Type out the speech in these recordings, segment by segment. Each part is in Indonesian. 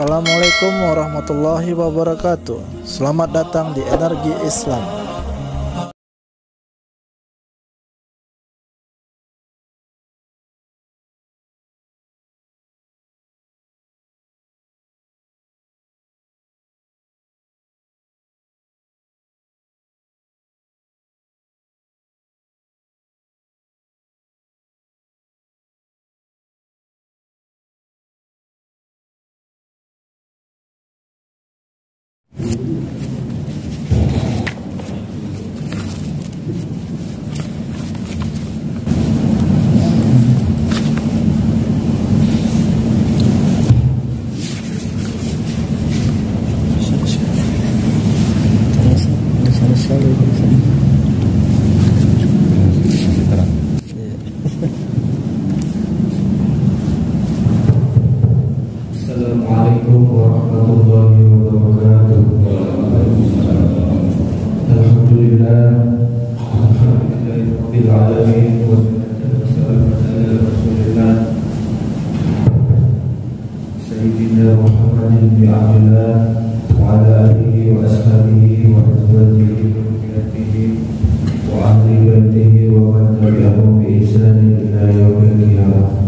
Assalamualaikum warahmatullahi wabarakatuh. Selamat datang di Energi Islam. Assalamualaikum warahmatullahi wabarakatuh. Alhamdulillah, alhamdulillahirabbil alamin, wassalamu ala rasulillah sayyidina Muhammadin bin Abdillah wa ala alihi wa ashabihi wa azwajihi wa dhurriyyatihi wa ahli baitihi wa man tabi'ahum bi ihsanin ila yaumil qiyamah.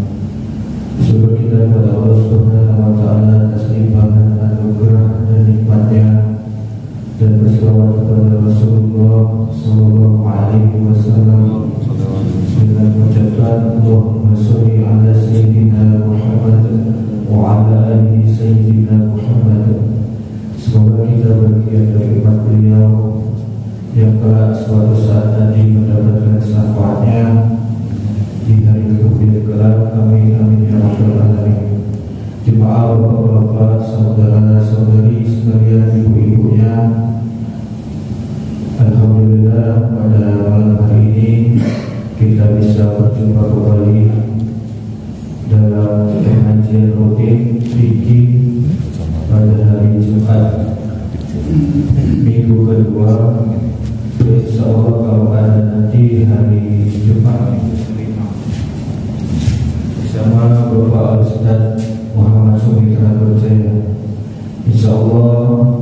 Syukur kita kepada Allah Subhanahu wa taala atas limpahan anugerah dan nikmatnya, dan berselawat kepada Rasulullah sallallahu alaihi wasallam dengan mengucapkan Allahumma sholli ala sayyidina Muhammad wa ala ali sayyidina Muhammad. Semoga kita bagian dari umat beliau yang kelak suatu saat nanti mendapatkan syafaatnya di hari kemudian kelak. Amin amin ya rabbal alamin. Jemaah bapak-bapak, saudara-saudari sekalian, ibu-ibunya, alhamdulillah pada malam hari ini kita bisa berjumpa kembali dalam pengajian rutin fikih pada hari Jumat minggu kedua. Insya Allah kalau ada nanti hari Jumat bersama Bapak Ustaz Muhammad Sumitra Berjaya, insya Allah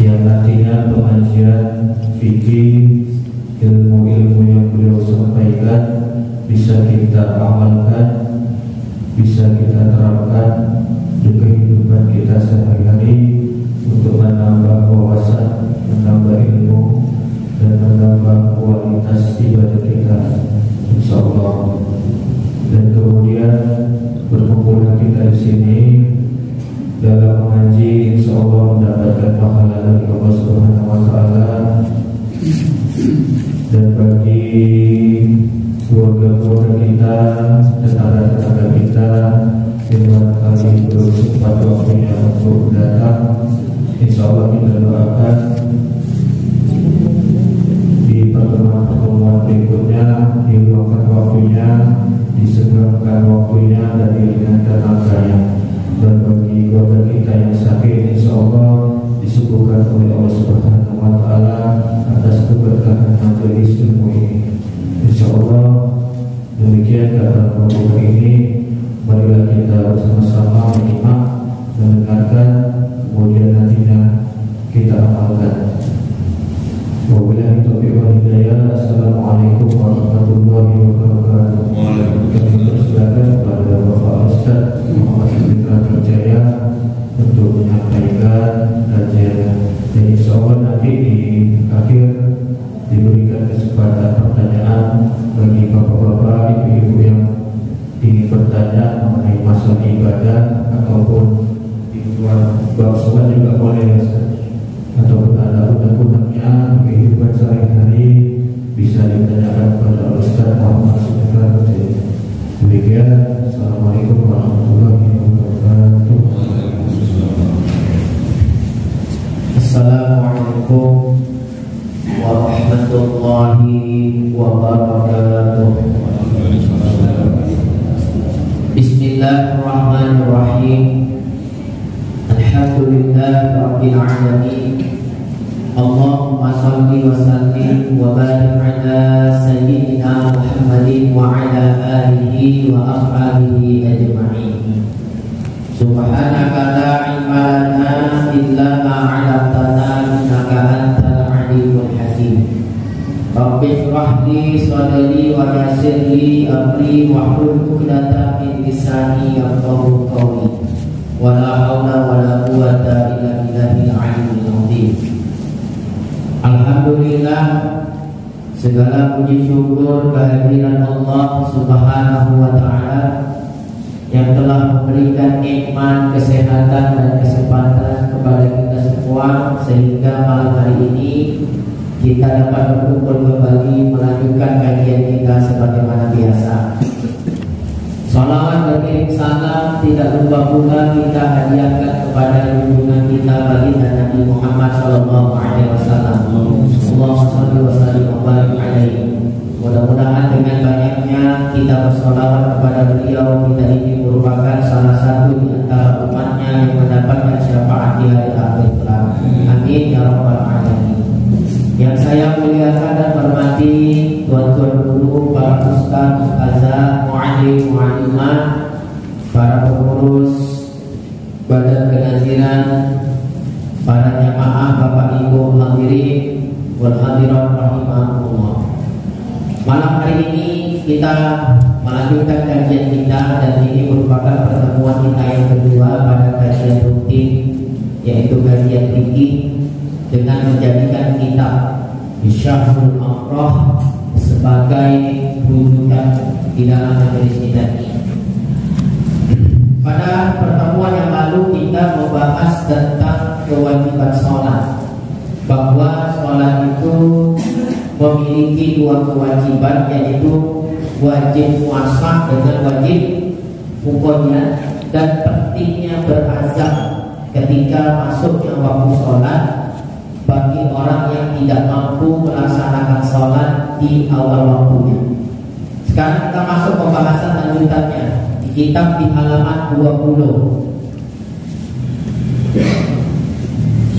yang nantinya pengajian fikih, ilmu-ilmu yang beliau sampaikan bisa kita amalkan, bisa kita terapkan di kehidupan kita sehari-hari untuk menambah wawasan, menambah ilmu, dan menambah kualitas ibadah kita, insya Allah. Dan kemudian berkumpulnya kita di sini dalam mengaji, insya Allah mendapatkan pahala dari Allah Subhanahu wa taala. Dan bagi keluarga-keluarga kita, tetangga-tetangga kita yang barangkali belum sempat waktunya untuk datang, insya Allah kita doakan di pertemuan-pertemuan berikutnya diluangkan waktunya, disegerakan waktunya, dan diringankan angkanya. Dan bagi keluarga kita yang sakit, insya Allah disembuhkan oleh Allah Subhanahu wa taala atas keberkahan majelis ilmu ini, insya Allah. Demikian kata pembuka ini, marilah kita bersama-sama menyimak, mendengarkan, kemudian nantinya kita amalkan. Wabillahi taufiq wal hidayah. Assalamualaikum warahmatullahi wabarakatuh. Kami persilakan kepada Bapak Ustaz Muhammad Sumitra Berjaya untuk menyampaikan kajian. Dan insya Allah nanti di akhir diberikan kesempatan pertanyaan bagi bapak-bapak, ibu-ibu yang ingin bertanya mengenai masalah ibadah ataupun di luar bab sholat juga boleh, ataupun ada undang-undangnya kehidupan sehari-hari bisa ditanyakan kepada Ustaz Muhammad Sumitra Berjaya. Demikian, assalamualaikum warahmatullahi wabarakatuh. Assalamualaikum warahmatullahi wabarakatuh. Bismillahirrahmanirrahim. Alhamdulillahirabbil alamin. Allahumma shalli wa sallim wa barik ala sayyidina Muhammadin wa ala alihi wa ashabihi ajma'in. Subhanaka la ilma lana illa ma 'allamtana innaka antal 'alimul hakim. Rabbi shrah li sadri wa yassir li amri wahlul 'uqdatam min lisani yafqahu qawli. Wala haula wala quwwata illa billahil 'aliyyil 'azim. Alhamdulillah, segala puji syukur kehadiran Allah Subhanahu wa taala yang telah memberikan nikmat kesehatan dan kesempatan kepada kita semua sehingga malam hari ini kita dapat berkumpul kembali melanjutkan kajian kita sebagaimana biasa. Salawat berkirim salam tidak lupa pula kita hadiahkan kepada junjungan kita baginda Nabi Muhammad sallallahu alaihi wasallam. Allahumma shalli wa sallim wa barik alaihi. Mudah-mudahan dengan banyaknya kita bersolawat kepada beliau, kita ini merupakan salah satu di antara umatnya yang mendapatkan syafaat di hari akhir kelak. Amin ya rabbal alamin. Yang saya muliakan dan hormati tuan-tuan guru, para ustaz, ustazah, muallim, muallimah, para pengurus badan kenaziran, para jamaah, bapak ibu hadirin wal hadirat rahimahumullah. Malam hari ini kita melanjutkan kajian kita dan ini merupakan pertemuan kita yang kedua pada kajian rutin, yaitu kajian fikih dengan menjadikan kitab Syarhul Afrah sebagai rujukan di dalam majelis kita ini. Pada pertemuan yang lalu kita membahas tentang kewajiban sholat, bahwa sholat itu memiliki dua kewajiban, yaitu wajib puasa dengan wajib pokoknya, dan pentingnya berazam ketika masuknya waktu sholat bagi orang yang tidak mampu melaksanakan sholat di awal waktunya. Sekarang kita masuk pembahasan lanjutannya di kitab di halaman 20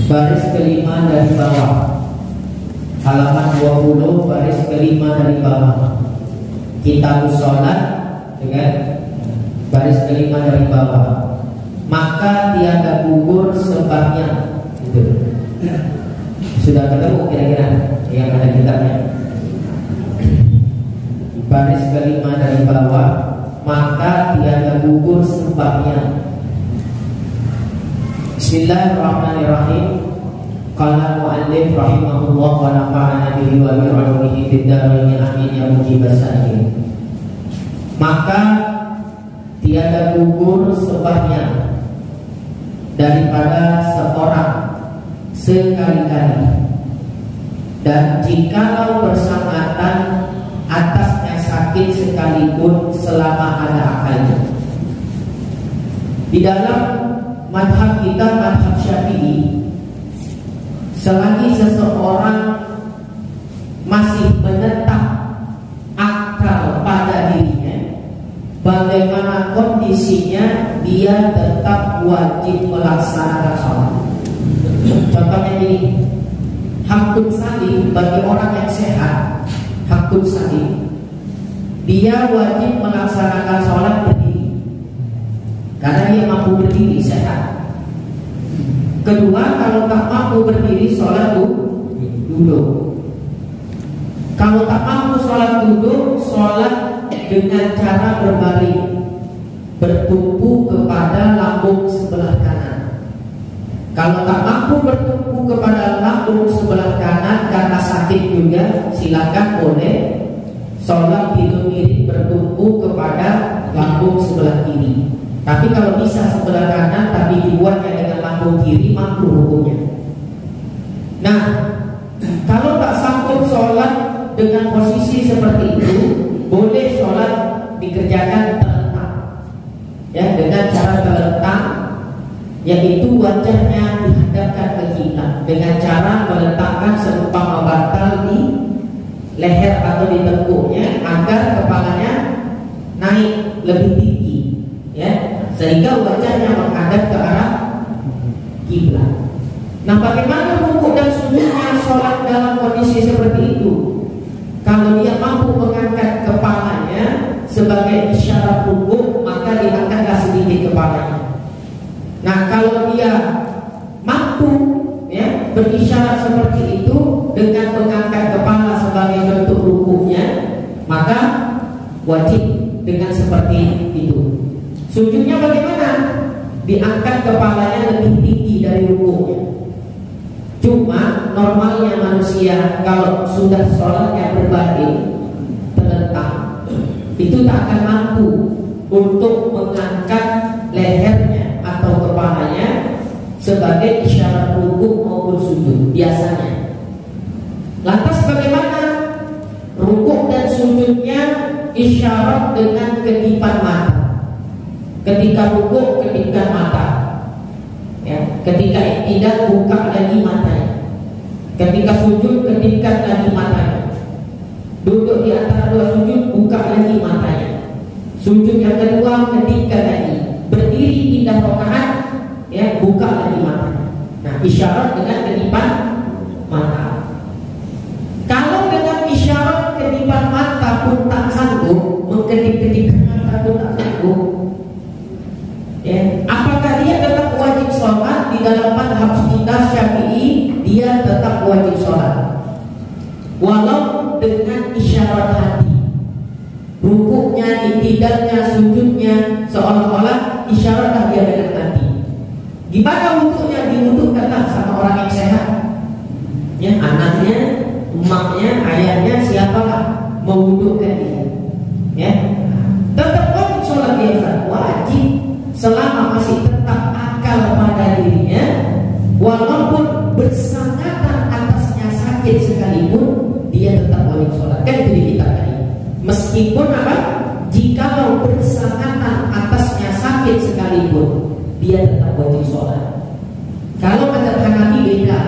baris kelima dari bawah. Halaman 20 baris kelima dari bawah. Kitab sholat dengan baris kelima dari bawah. Maka tiada gugur sebabnya. Itu sudah ketemu kira-kira yang ada kitabnya. Baris kelima dari bawah. Maka tiada gugur sebabnya. Bismillahirrahmanirrahim. Qala mu'allif rahimahullah wa nafa'ana bihi wa bi 'ulumihi fid dharain amin ya mujibas sa'il. Maka tiada gugur sebabnya daripada seorang sekali-kali, dan jikalau bersangatan atasnya sakit sekalipun selama ada akalnya. Di dalam madhab kita, madhab Syafi'i, selagi seseorang masih menetap akal pada dirinya, bagaimana kondisinya, dia tetap wajib melaksanakan sholat. Contohnya ini, hakun salim bagi orang yang sehat, hakun salim, dia wajib melaksanakan sholat berdiri karena dia mampu berdiri, sehat. Kedua, kalau tak mampu berdiri, sholat duduk. Kalau tak mampu sholat duduk, sholat dengan cara berbaring, bertumpu kepada lambung sebelah kanan. Kalau tak mampu bertumpu kepada lambung sebelah kanan karena sakit juga, silakan boleh sholat tidur miring bertumpu kepada lambung sebelah kiri. Tapi kalau bisa sebelah kanan tapi dibuatnya dengan lambung kiri, mampu hukumnya. Nah, kalau tak sanggup sholat dengan posisi seperti itu, boleh sholat dikerjakan terlentang, ya, dengan cara terlentang, yaitu wajahnya dihadapkan ke kiblat dengan cara meletakkan seumpama bantal di leher atau di tengkuknya agar kepalanya naik lebih tinggi, ya, sehingga wajahnya menghadap ke arah kiblat. Nah, bagaimana rukuk dan sujudnya sholat dalam kondisi seperti itu? Kalau dia mampu mengangkat kepalanya sebagai isyarat rukuk, maka diangkatlah sedikit kepalanya. wajib dengan seperti itu. Sujudnya bagaimana? Diangkat kepalanya lebih tinggi dari rukuknya. Cuma normalnya manusia kalau sudah sholatnya berbaring terlentang, itu tak akan mampu untuk mengangkat lehernya atau kepalanya sebagai isyarat rukuk maupun sujud biasanya. Lantas bagaimana? Rukuk dan sujudnya isyarat dengan kedipan mata. Ketika rukuk kedipkan mata, ya. Ketika tidak buka lagi matanya. Ketika sujud kedipkan lagi matanya. Duduk di antara dua sujud buka lagi matanya. Sujud yang kedua kedipkan lagi. Berdiri pindah rakaat, ya, buka lagi matanya. Nah, isyarat dengan kedipan mata. Kalau dengan isyarat kedipan mata pun tak sanggup, mengkedip-kedipkan mata pun tak sanggup, ya, apakah dia tetap wajib sholat? Di dalam mazhab kita Syafi'i, dia tetap wajib sholat walau dengan isyarat hati. Rukuknya, i'tidalnya, sujudnya seolah-olah isyaratlah dia dengan hati. Gimana wuduknya? Diwudukkanlah sama orang yang sehat, ya, anaknya, emaknya, ayahnya, siapalah mewudukkan dia, ya. Tetap wajib sholat biasa, wajib selama masih tetap akal pada dirinya, walaupun bersangatan atasnya sakit sekalipun dia tetap wajib sholat. Kan itu di kitab tadi. Meskipun apa? Jikalau bersangatan atasnya sakit sekalipun dia tetap wajib sholat. Kalau mazhab Hanafi beda.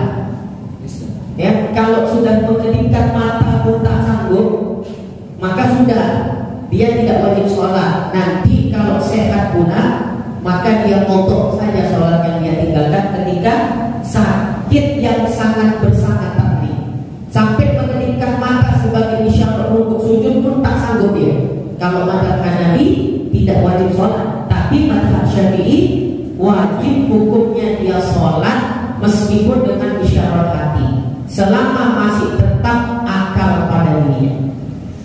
Ya, kalau sudah mengedipkan mata pun tak sanggup, maka sudah dia tidak wajib sholat. Nanti kalau sehat pula, maka dia kodok saja sholat yang dia tinggalkan ketika sakit yang sangat bersangat tadi. Sampai mengedipkan mata sebagai isyarat rukuk sujud pun tak sanggup dia. Kalau mazhab Hanafi tidak wajib sholat, tapi mazhab Syafi'i wajib hukumnya dia sholat meskipun dengan isyarat hati, selama masih tetap akal pada dirinya.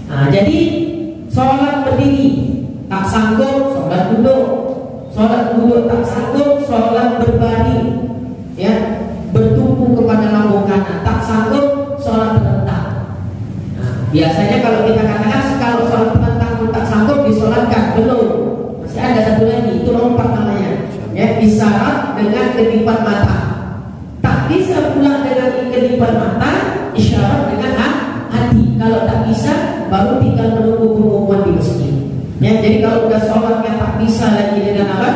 Nah, jadi sholat berdiri tak sanggup, sholat duduk. Sholat duduk tak sanggup, sholat berbaring, ya, bertumpu kepada lambung kanan tak sanggup, sholat terlentang. Nah, biasanya kalau kita katakan kalau sholat terlentang pun tak sanggup disolatkan, belum, masih ada satu lagi, itu lompat namanya, ya, isyarat dengan kedipan mata. Tak bisa pula dengan kedipan mata, isyarat dengan hati. Kalau tak bisa, baru tinggal menunggu pengumuman di masjid. Ya, jadi kalau udah sholatnya tak bisa lagi dengan apa?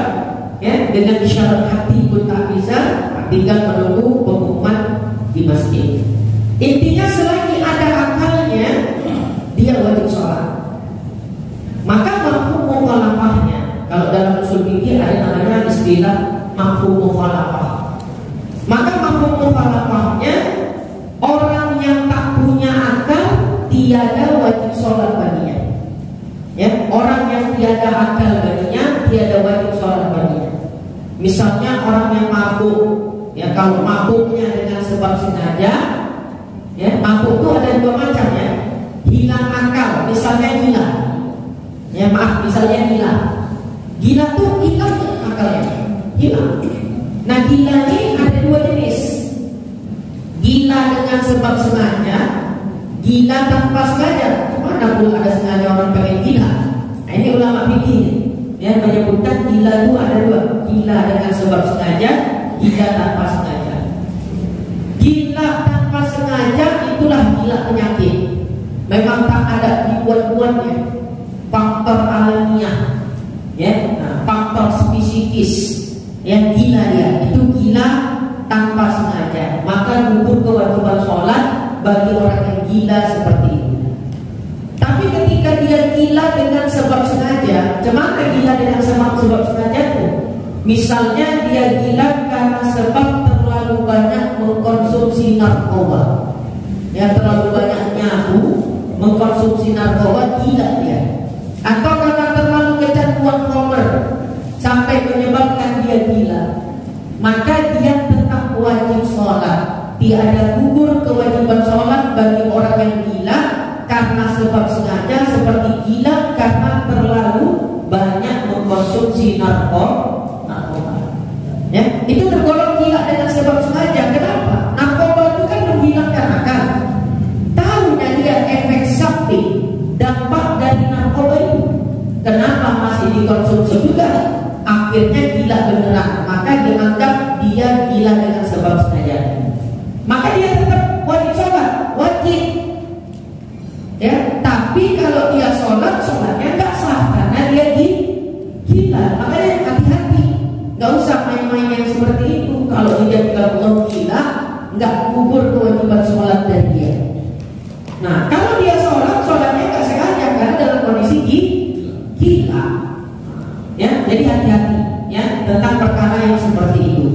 Ya, dengan isyarat hati pun tak bisa, tinggal menunggu pengumuman di masjid. Intinya selagi ada akalnya, dia wajib sholat. Maka mafhum mukhalafahnya, kalau dalam usul fikih ada namanya istilah mafhum mukhalafah. Maka mafhum mukhalafahnya, orang yang tak punya akal tiada wajib sholat baginya. Ya, orang yang tiada akal baginya tiada wajib sholat baginya. Misalnya orang yang mabuk, ya, kalau mabuknya dengan sebab sengaja, ya, mabuk itu ada dua macam, ya. Hilang akal, misalnya gila, ya, maaf, misalnya gila. Gila tuh hilang akalnya, hilang. Nah, gila ini ada dua jenis. Gila dengan sebab sengaja, gila tanpa sengaja. Mana pun ada sengaja orang pengen gila. Nah, ini ulama fikih, ya, menyebutkan gila itu ada dua. Gila dengan sebab sengaja, gila tanpa sengaja. Gila tanpa sengaja itulah gila penyakit. Memang tak ada dibuat-buatnya. Faktor alamiah, ya, nah, faktor psikis yang gila dia. Itu gila tanpa sengaja. Maka gugur kewajiban sholat bagi orang yang gila seperti itu. Tapi ketika dia gila dengan sebab sengaja, cemana gila dengan sebab sengaja itu? Misalnya dia gila karena sebab terlalu banyak mengkonsumsi narkoba, ya, terlalu banyak nyabu, mengkonsumsi narkoba, gila dia. Atau karena terlalu kecanduan khamr sampai menyebabkan dia gila, maka dia tetap wajib sholat. Tiada gugur kewajiban sholat bagi orang yang gila karena sebab sengaja, seperti gila karena terlalu banyak mengkonsumsi narkoba. Ya, itu tergolong gila dengan sebab sengaja. Kenapa? Narkoba itu kan menghilangkan akal. Tahunya dia efek samping dampak dari narkoba itu. Kenapa masih dikonsumsi juga? Akhirnya gila beneran. Maka dianggap dia gila dengan sebab sengaja. Maka dia tetap wajib sholat, wajib. Ya, tapi kalau dia sholatnya nggak sah karena dia gila. Makanya hati-hati, nggak usah main-main yang seperti itu. Kalau dia bilang Allah gila, nggak gugur kewajiban sholat dari dia. Nah, kalau dia sholatnya nggak sengaja karena dalam kondisi gila. Ya, jadi hati-hati ya tentang perkara yang seperti itu.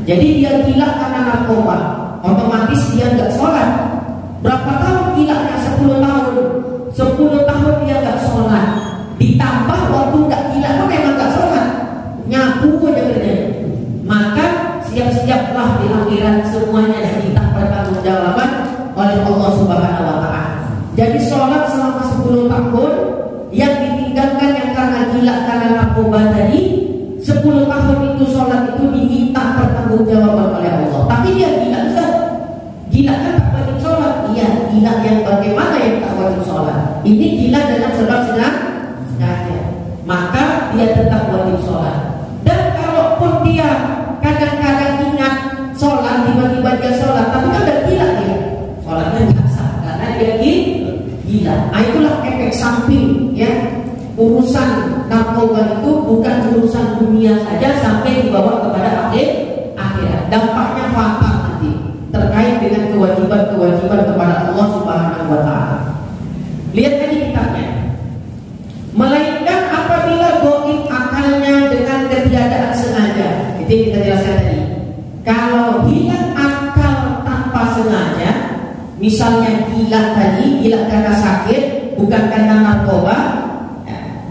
Jadi dia gila karena narkoba, otomatis dia nggak sholat. Berapa tahun gilanya? 10 tahun. 10 tahun dia nggak sholat. Ditambah waktu nggak gila kan memang nggak sholat, nyapu aja kerjanya. Maka siap-siaplah di akhirat semuanya diminta pertanggungjawaban oleh Allah Subhanahu Wa Taala. Jadi sholat selama 10 tahun yang ditinggalkan yang karena gila karena narkoba tadi, 10 tahun itu sholat itu diminta pertanggungjawaban oleh Allah. Tapi dia gila Ustaz. Gila kan tak wajib sholat. Iya, gila yang bagaimana yang tak wajib sholat. Ini gila dengan sebab sengaja. Maka dia tetap wajib sholat. Dan kalaupun dia kadang-kadang ingat sholat, tiba-tiba dia sholat, tapi kan udah gila dia, sholatnya nggak sah karena dia gila. Nah, itulah efek samping ya. Urusan narkoba itu bukan urusan dunia saja sampai dibawa kepada akhirat. Dampaknya fatal nanti terkait dengan kewajiban-kewajiban kepada Allah Subhanahu Wa Taala. Lihat tadi kitabnya. Melainkan apabila goib akalnya dengan ketiadaan sengaja. Itu yang kita jelaskan tadi. Kalau hilang akal tanpa sengaja, misalnya gila tadi, gila karena sakit, bukan karena narkoba,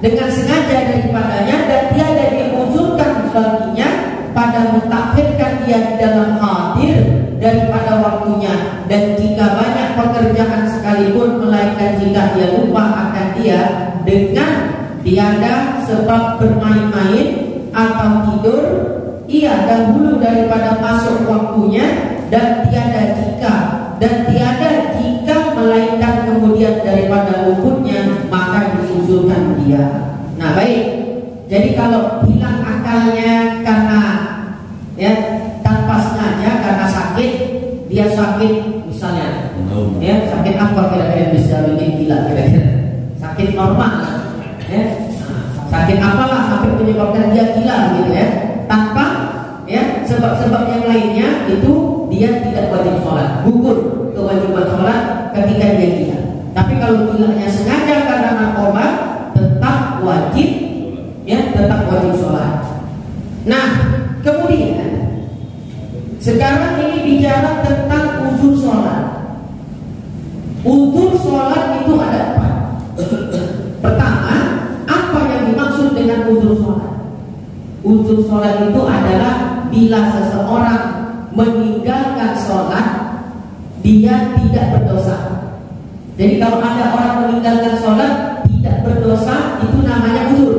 dengan sengaja daripadanya dan dia ada diuzurkan baginya pada mentakhirkan dia di dalam hadir daripada waktunya. Dan jika banyak pekerjaan sekalipun, melainkan jika dia lupa akan dia dengan tiada sebab bermain-main atau tidur, ia dahulu daripada masuk waktunya, dan tiada jika melainkan kemudian daripada luputnya, maka diuzurkan dia. Nah, baik. Jadi kalau hilang akalnya karena ya tanpa sengaja karena sakit, dia sakit misalnya ya, sakit apa kira-kira bisa bikin gila kira-kira? Sakit normal ya. Sakit apalah sampai menyebabkan dia gila gitu ya. Tanpa ya sebab-sebab yang lainnya, itu dia tidak wajib sholat, gugur kewajiban sholat ketika dia gila. Tapi kalau gilanya sengaja karena narkoba, tetap wajib ya, tetap wajib sholat. Nah, kemudian sekarang ini bicara tentang uzur sholat. Uzur sholat itu ada apa? Pertama, apa yang dimaksud dengan uzur sholat? Uzur sholat itu adalah bila seseorang meninggalkan sholat, dia tidak berdosa. Jadi kalau ada orang meninggalkan sholat tidak berdosa, itu namanya uzur.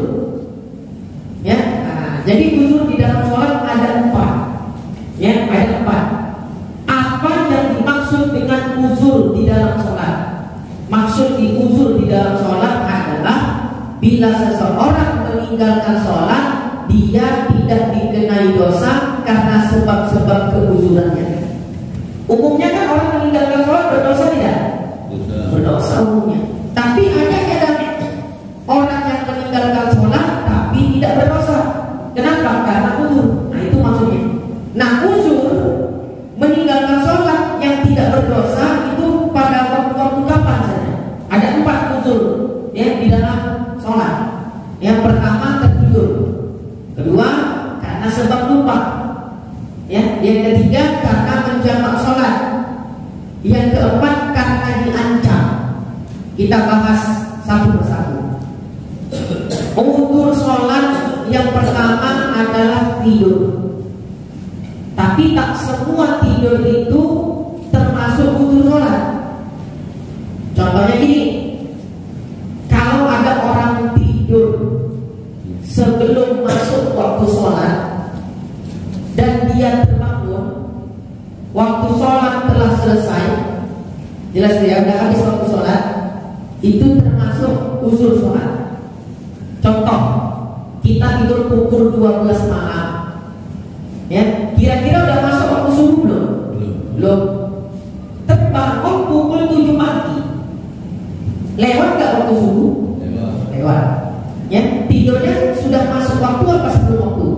Ya, nah, jadi uzur di dalam sholat ada 4. Ya, ada 4. Apa yang dimaksud dengan uzur di dalam sholat? Maksud di uzur di dalam sholat adalah bila seseorang meninggalkan sholat, dia tidak dikenai dosa karena sebab-sebab keuzurannya. Umumnya kan orang meninggalkan sholat berdosa tidak? Berdosa umumnya. Tapi ada orang yang meninggalkan sholat tapi tidak berdosa. Kenapa? Karena uzur. Nah, itu maksudnya. Nah, uzur meninggalkan sholat yang tidak berdosa itu pada waktu kapan saja? Ada 4 uzur ya di dalam sholat. Yang pertama tertidur. Kedua, karena sebab lupa. Ya, yang ketiga karena menjamak sholat. Yang keempat karena diancam. Kita bahas satu persatu. Uzur sholat yang pertama adalah tidur. Tapi tak semua tidur itu termasuk uzur sholat. Contohnya gini, kalau ada orang sebelum masuk waktu sholat dan dia terbangun, waktu sholat telah selesai, jelas ya, udah habis waktu sholat, itu termasuk uzur sholat. Contoh, kita tidur pukul 12 malam, ya, kira-kira udah masuk waktu subuh belum? Belum. Terbangun pukul 7 pagi, lewat gak waktu subuh? Lewat. Ya, tidurnya sudah masuk waktu apa sebelum waktu?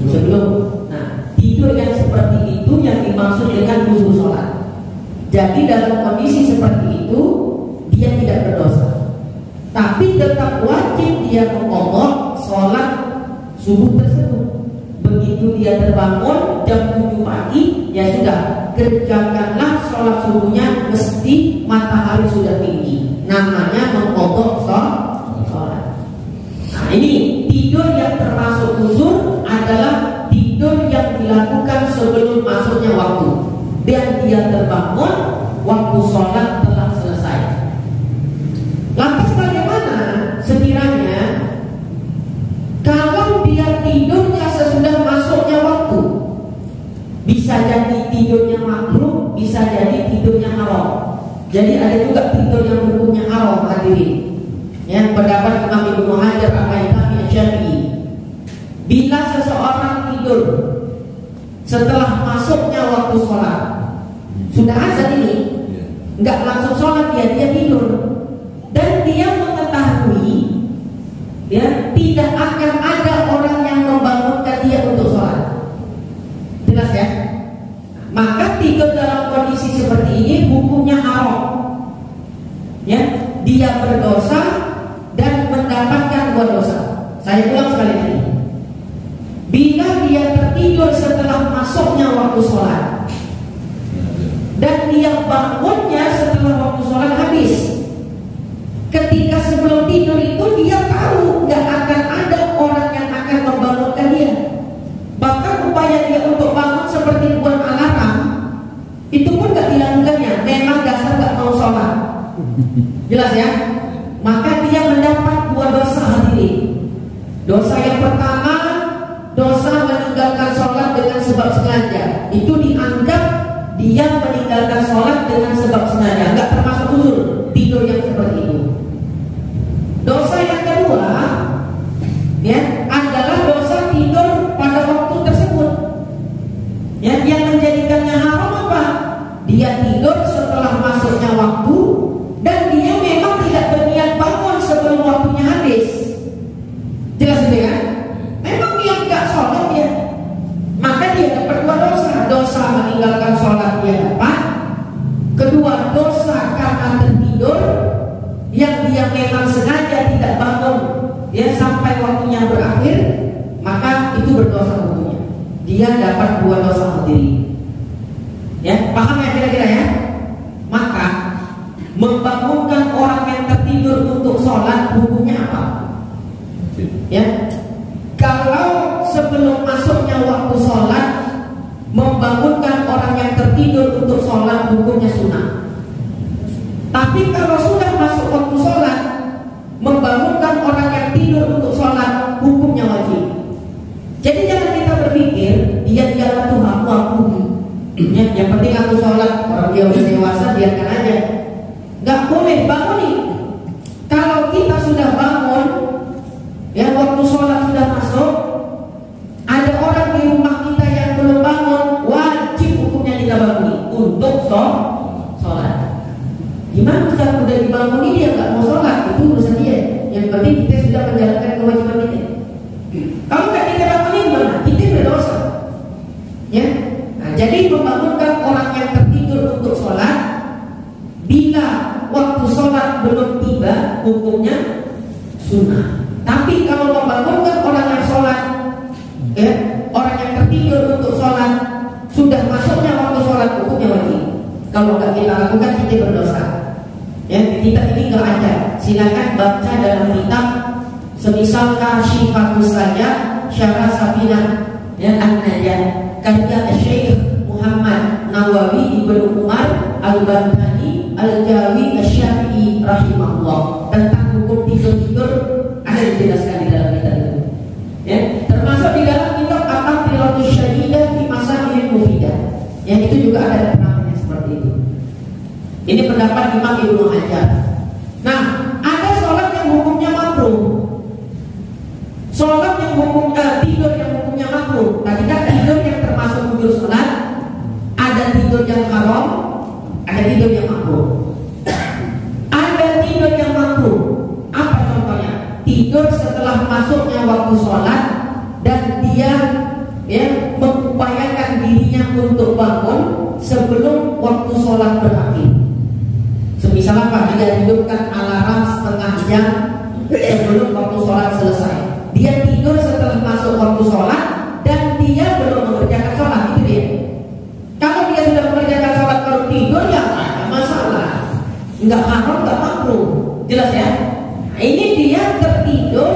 Sebelum. Nah, tidur yang seperti itu yang dimaksud dengan uzur sholat. Jadi dalam kondisi seperti itu dia tidak berdosa, tapi tetap wajib dia mengqadha sholat subuh tersebut. Begitu dia terbangun jam 7 pagi, ya sudah, kerjakanlah sholat subuhnya mesti matahari sudah tinggi. Namanya mengqadha sholat. Nah, ini tidur yang termasuk uzur adalah tidur yang dilakukan sebelum masuknya waktu dan dia terbangun waktu sholat telah selesai. Lantas bagaimana sekiranya kalau dia tidurnya sesudah masuknya waktu? Bisa jadi tidurnya makruh, bisa jadi tidurnya haram. Jadi ada juga tidur yang hukumnya haram, hadirin. Ya, pendapat Imam Ibnu Hajar Al-Haythami Asy-Syafi'i, bila seseorang tidur setelah masuknya waktu sholat, sudah azan ini, nggak langsung sholat dia tidur, dan dia mengetahui ya tidak akan ada orang yang membangunkan dia untuk sholat, jelas ya? Maka tidur dalam kondisi seperti ini hukumnya haram, ya, dia berdosa dan mendapatkan 2 dosa. Saya ulang sekali lagi. Bila dia tertidur setelah masuknya waktu sholat dan dia bangunnya setelah waktu sholat habis, ketika sebelum tidur itu dia tahu gak akan ada orang yang akan membangunkan dia. Bahkan upaya dia untuk bangun seperti buat alarm itu pun gak dilakukannya. Memang dasar gak mau sholat. Jelas ya? Maka dia mendapat 2 dosa, hadirin. Dosa yang pertama, dosa meninggalkan sholat dengan sebab sengaja. Itu dianggap dia meninggalkan sholat dengan sebab sengaja, nggak termasuk uzur tidur yang seperti itu. Dosa yang kedua, ya, adalah dosa tidur pada waktu tersebut. Ya, yang menjadikannya haram apa? Dia tidur setelah masuknya waktu dan dia memang tidak berniat bangun sebelum waktunya habis. Jelas itu kan? Memang dia nggak sholat dia, maka dia dapat 2 dosa. Dosa meninggalkan sholat dia dapat. Kedua, dosa karena tertidur yang dia memang sengaja tidak bangun ya sampai waktunya berakhir, maka itu berdosa hukumnya. Dia dapat 2 dosa sendiri. Ya, paham ya kira-kira ya? Maka membangunkan orang yang tertidur untuk sholat hukumnya apa? Ya, kalau sebelum masuknya waktu sholat membangunkan orang yang tertidur untuk sholat hukumnya sunnah. Tapi kalau sudah masuk waktu sholat membangunkan orang yang tidur untuk sholat hukumnya wajib. Jadi jangan kita berpikir dia tuh aku ya, yang penting aku sholat, orang dia udah dewasa biarkan aja. Gak boleh, bangun nih. Kalau kita sudah bangun, ya waktu sholat sudah masuk, ada orang di rumah kita yang belum bangun, wajib hukumnya kita bangun untuk sholat. Gimana kalau udah dibangun dia nggak mau sholat, itu urusan dia. Yang penting kita sudah menjalankan kewajiban kita. Kalau nggak kita bangunin gimana? Kita berdosa. Ya. Nah, jadi membangunkan orang yang tertidur untuk sholat bila waktu sholat belum tiba hukumnya sunnah. Tapi kalau membangunkan orang yang sholat, ya, orang yang tertidur untuk sholat sudah masuknya waktu sholat hukumnya wajib. Kalau nggak kita lakukan kita berdosa. Ya, di kitab ini nggak ada. Silakan baca dalam kitab semisal Kasyifatus Sajjad Syarah Safinah ya An-Najah karya Syekh Muhammad Nawawi Ibnu Umar Al-Bantani Al-Jawi Asy-Syafi'i rahimahullah tentang hukum tidur-tidur ada dijelaskan di dalam kitab itu. itu juga ada keterangannya seperti itu. Ini pendapat Imam Ibnu Hajar. Nah, ada sholat yang hukumnya makruh. Sholat yang tidur yang hukumnya makruh. Tadi kan tidur yang termasuk wujud sholat. Ada tidur yang haram, ada tidur yang makruh. Ada tidur yang makruh. Apa contohnya? Tidur setelah masuknya waktu sholat dan dia mengupayakan dirinya untuk bangun sebelum waktu sholat berakhir. Semisal apa? Dia hidupkan alarm setengah jam sebelum waktu sholat selesai. Dia tidur setelah masuk waktu sholat dan dia belum mengerjakan sholat. Itu dia. Kalau dia sudah mengerjakan sholat baru tidur, ya ada masalah. Enggak haram, enggak makruh. Jelas ya? Nah, ini dia tertidur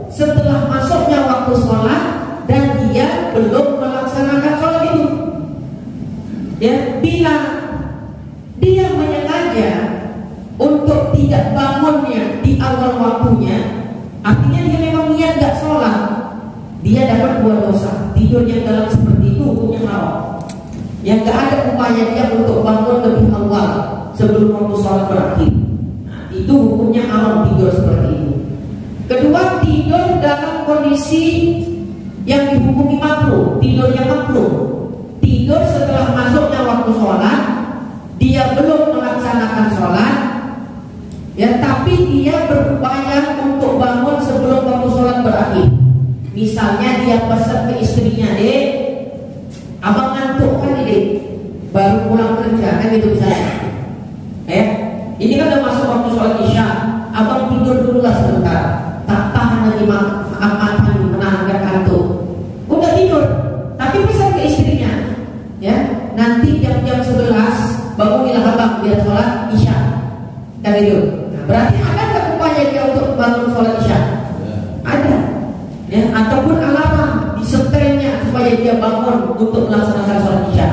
setelah masuknya waktu sholat dan dia belum melaksanakan sholat itu. Ya, bila dia menyengaja untuk tidak bangunnya di awal waktunya, artinya dia memang niat gak sholat, dia dapat 2 dosa. Tidur yang dalam seperti itu hukumnya haram. Yang gak ada upaya dia untuk bangun lebih awal sebelum waktu sholat berakhir. Nah, itu hukumnya haram tidur seperti itu. Kedua, tidur dalam kondisi yang dihukumi makruh, tidur yang makruh. Tidur setelah masuknya waktu sholat, dia belum melaksanakan sholat, ya, tapi dia berupaya untuk bangun sebelum waktu sholat berakhir. Misalnya dia pesan ke istrinya, "Dek, abang ngantuk kan Dek, baru pulang kerja," kan gitu misalnya. Ini kan udah masuk waktu sholat isya, abang tidur dulu lah sebentar, tak tahan lagi mata menahan kantuk. Udah tidur, tapi pesan ke istrinya, ya, nanti jam 11 bangunin abang biar sholat isya, kan gitu. Nah, berarti ada nggak upaya dia untuk bangun sholat isya? Ada, ya, ataupun alarm disetelnya supaya dia bangun untuk melaksanakan sholat isya.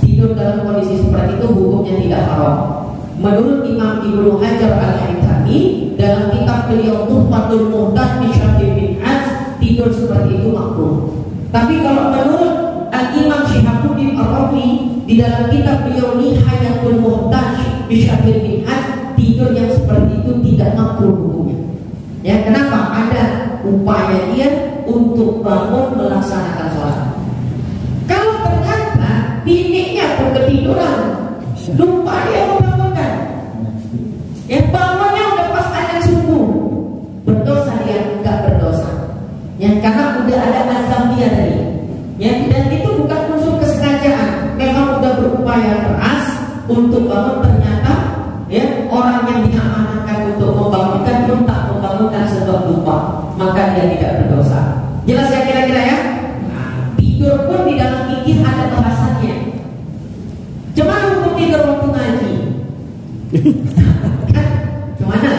Tidur dalam kondisi seperti itu hukumnya tidak haram. Menurut Imam Ibnu Hajar Al-Haytami dalam kitab beliau Tuhfatul Muhtaj fi Syarhil Minhaj, tidur seperti itu makruh. Tapi kalau menurut Al-Imam Syihabuddin Ar-Ramli di dalam kitab beliau Nihayatul Muhtaj fi Syarhil Minhaj, tidur yang seperti itu tidak makruh hukumnya. Ya, kenapa? Ada upaya dia untuk bangun melaksanakan sholat. Kalau ternyata biniknya pun ketiduran, lupa dia membangunkan, ya, bangunnya udah pas azan subuh, berdosa dia? Enggak berdosa, ya, karena udah ada azam dia tadi, ya, dan itu bukan unsur kesengajaan. Memang udah berupaya keras untuk bangun, ternyata, ya, orang yang diamanahkan untuk membangunkan pun tak membangunkan sebab lupa, maka dia tidak berdosa. Jelas ya kira-kira ya? Nah, tidur pun di dalam fikih ada bahasannya. Cuman hukum tidur waktu ngaji, kan? Gimana?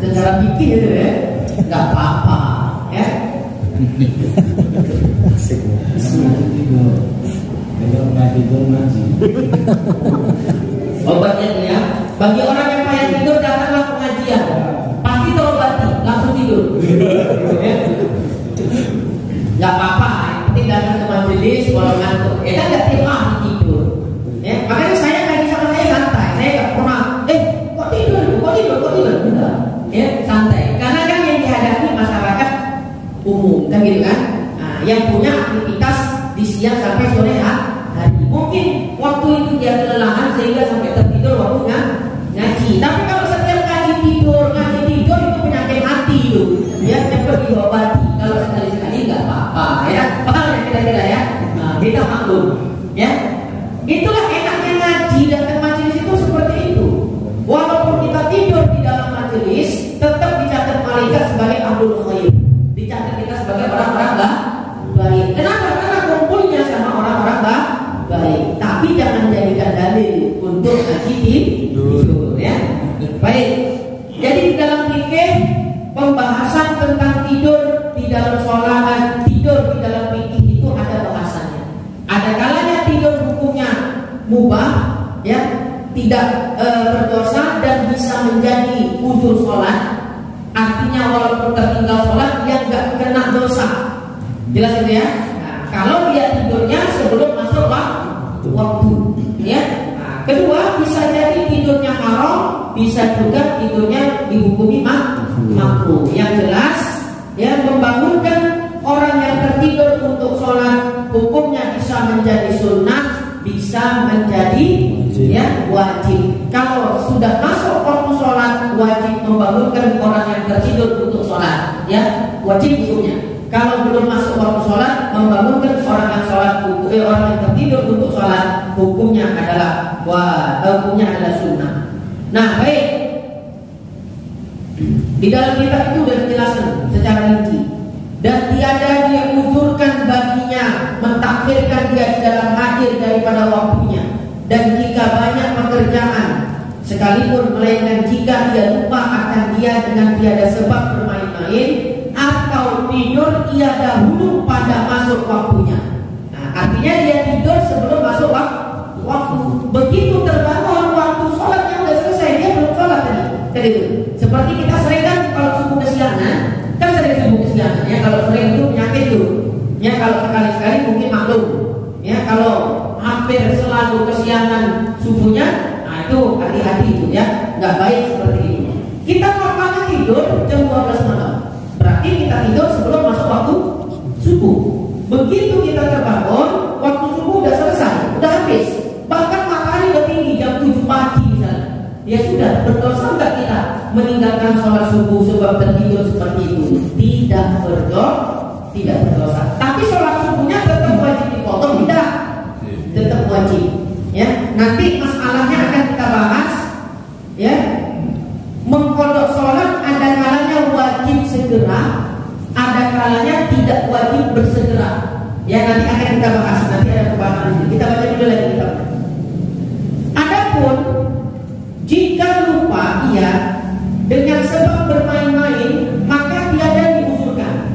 Secara fikih itu ya, nggak apa-apa, ya. Obatnya itu ya, bagi orang yang payah tidur datanglah pengajian, pasti terobati, langsung tidur. Nggak apa-apa, yang penting datang ke majelis walau ngantuk, ya kan nggak tiap hari tidur. Ya, makanya saya ngaji sama saya santai, saya nggak pernah, kok tidur, enggak, ya, santai. Karena kan yang dihadapi masyarakat umum, kan gitu kan. Nah, yang punya aktivitas di siang sampai sore hari, mungkin waktu itu dia kelelahan sehingga sampai tertidur waktunya ngaji. Tapi kalau setiap ngaji tidur itu penyakit hati itu, ya, cepat diobati. Kalau sekali-sekali nggak apa-apa, ya, paham ya kira-kira ya. Nah, kita maklum, ya. Itulah enaknya ngaji dan majelis itu seperti itu. Walaupun kita tidur di dalam majelis, tetap dicatat malaikat sebagai ahlul khair, dicatat kita sebagai orang-orang baik. Kenapa? Karena kumpulnya sama orang-orang baik. Tapi jangan jadikan dalil untuk ngaji tidur, ya. Baik. Jadi di dalam fikih pembahasan tentang tidur di dalam sholat, tidur di dalam fikih itu ada bahasannya. Ada kalanya tidur hukumnya mubah, ya, tidak berdosa dan bisa menjadi uzur sholat. Artinya walaupun tertinggal sholat dia nggak kena dosa. Jelas itu ya. Nah, kalau dia tidurnya sebelum masuk waktu, bisa juga tidurnya dihukumi makruh. Yang jelas ya, membangunkan orang yang tertidur untuk sholat hukumnya bisa menjadi sunnah, bisa menjadi ya wajib. Kalau sudah masuk waktu sholat, wajib membangunkan orang yang tertidur untuk sholat, ya wajib hukumnya. Kalau belum masuk waktu sholat, membangunkan orang yang orang yang tertidur untuk sholat, hukumnya adalah sunnah. Nah, baik. Di dalam kitab itu sudah dijelaskan secara rinci, dan tiada dia uzurkan baginya mentakhirkan dia di dalam hadir daripada waktunya. Dan jika banyak pekerjaan sekalipun, melainkan jika dia lupa akan dia dengan tiada sebab bermain-main atau tidur ia dahulu pada masuk waktunya. Nah, artinya dia tidur sebelum masuk waktu. Begitu terbangun waktu sholatnya udah selesai, dia belum sholat tadi itu. Seperti kita sering kan kalau subuh kesiangan, kan sering subuh kesiangan ya. Kalau sering itu penyakit itu. Ya kalau sekali-sekali mungkin maklum. Ya kalau hampir selalu kesiangan subuhnya, nah itu hati-hati itu ya, nggak baik seperti itu. Kita normalnya tidur jam 12 malam, berarti kita tidur sebelum masuk waktu subuh. Begitu kita terbangun, waktu subuh udah selesai, udah habis, bahkan matahari udah tinggi jam 7 pagi misalnya. Ya sudah, berdosa nggak kita meninggalkan sholat subuh sebab tertidur seperti itu? Tidak berdosa. Tapi sholat subuhnya tetap wajib dipotong, tidak? Tetap wajib. Ya, nanti masalahnya akan kita bahas. Ya, mengkodok sholat ada kalanya wajib segera, ada kalanya tidak wajib bersegera. Ya, nanti akan kita bahas. Nanti ada pembahasan ini. Kita baca dulu lagi kitabnya. Adapun jika lupa ia dengan sebab bermain-main, maka tiada diusulkan.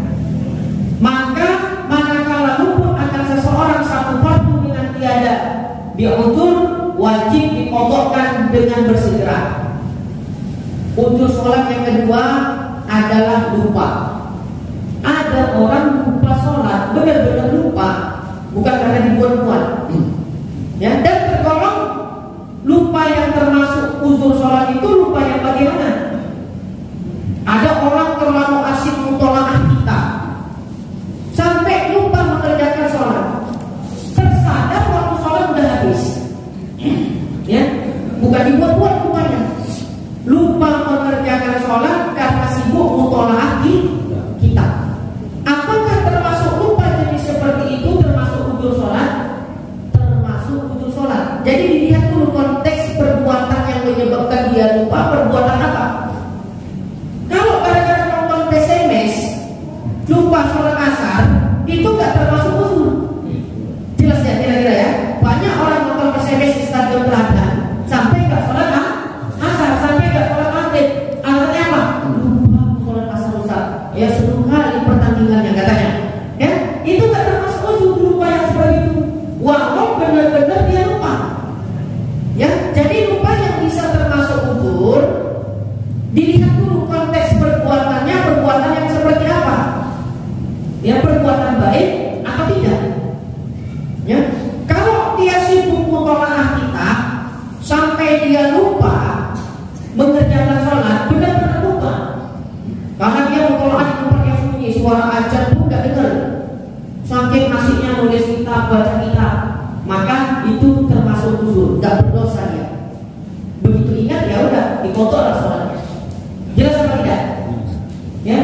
Maka manakala luput akan seseorang satu fardu dengan tiada diusul, wajib dikodokkan dengan bersegera. Unsur sholat yang kedua adalah lupa. Ada orang lupa sholat, benar-benar lupa, bukan karena dibuat-buat. Ya, dan tergolong lupa yang termasuk uzur sholat itu lupa yang bagaimana? Ada orang terlalu asik mutolaah kita sampai lupa mengerjakan sholat. Tersadar waktu sholat udah habis. Ya, bukan dibuat-buat rupanya. Lupa mengerjakan sholat karena sibuk mutolaah kita. Apakah termasuk lupa jadi seperti itu termasuk uzur sholat? Termasuk uzur sholat. Jadi dilihat dulu konteks perbuatan yang menyebabkan dia lupa, perbuatan apa? Kalau gara-gara nonton SMS lupa sholat asar, itu nggak termasuk uzur. Jelas ya kira-kira ya. Banyak orang nonton SMS di stadion Teladan sampai nggak sholat asar, sampai nggak sholat maghrib. Alasannya apa? Lupa sholat asar Ustaz. Ya 10 kali pertandingannya katanya. Ya, itu nggak termasuk uzur lupa yang seperti itu. Walau benar-benar dia lupa. Ya, jadi lupa yang bisa termasuk uzur, dilihat dulu konteks perbuatannya, perbuatan yang seperti apa. Ya, perbuatan baik atau tidak. Ya, kalau dia sibuk mutolaah kita sampai dia lupa mengerjakan sholat, benar-benar lupa. Karena dia mutolaah di tempat yang sunyi, suara azan pun nggak dengar. Saking asiknya nulis kitab, baca kitab, maka itu termasuk uzur, nggak berdosa dia. Begitu ingat ya udah dikotor sholatnya. Jelas apa tidak? Ya.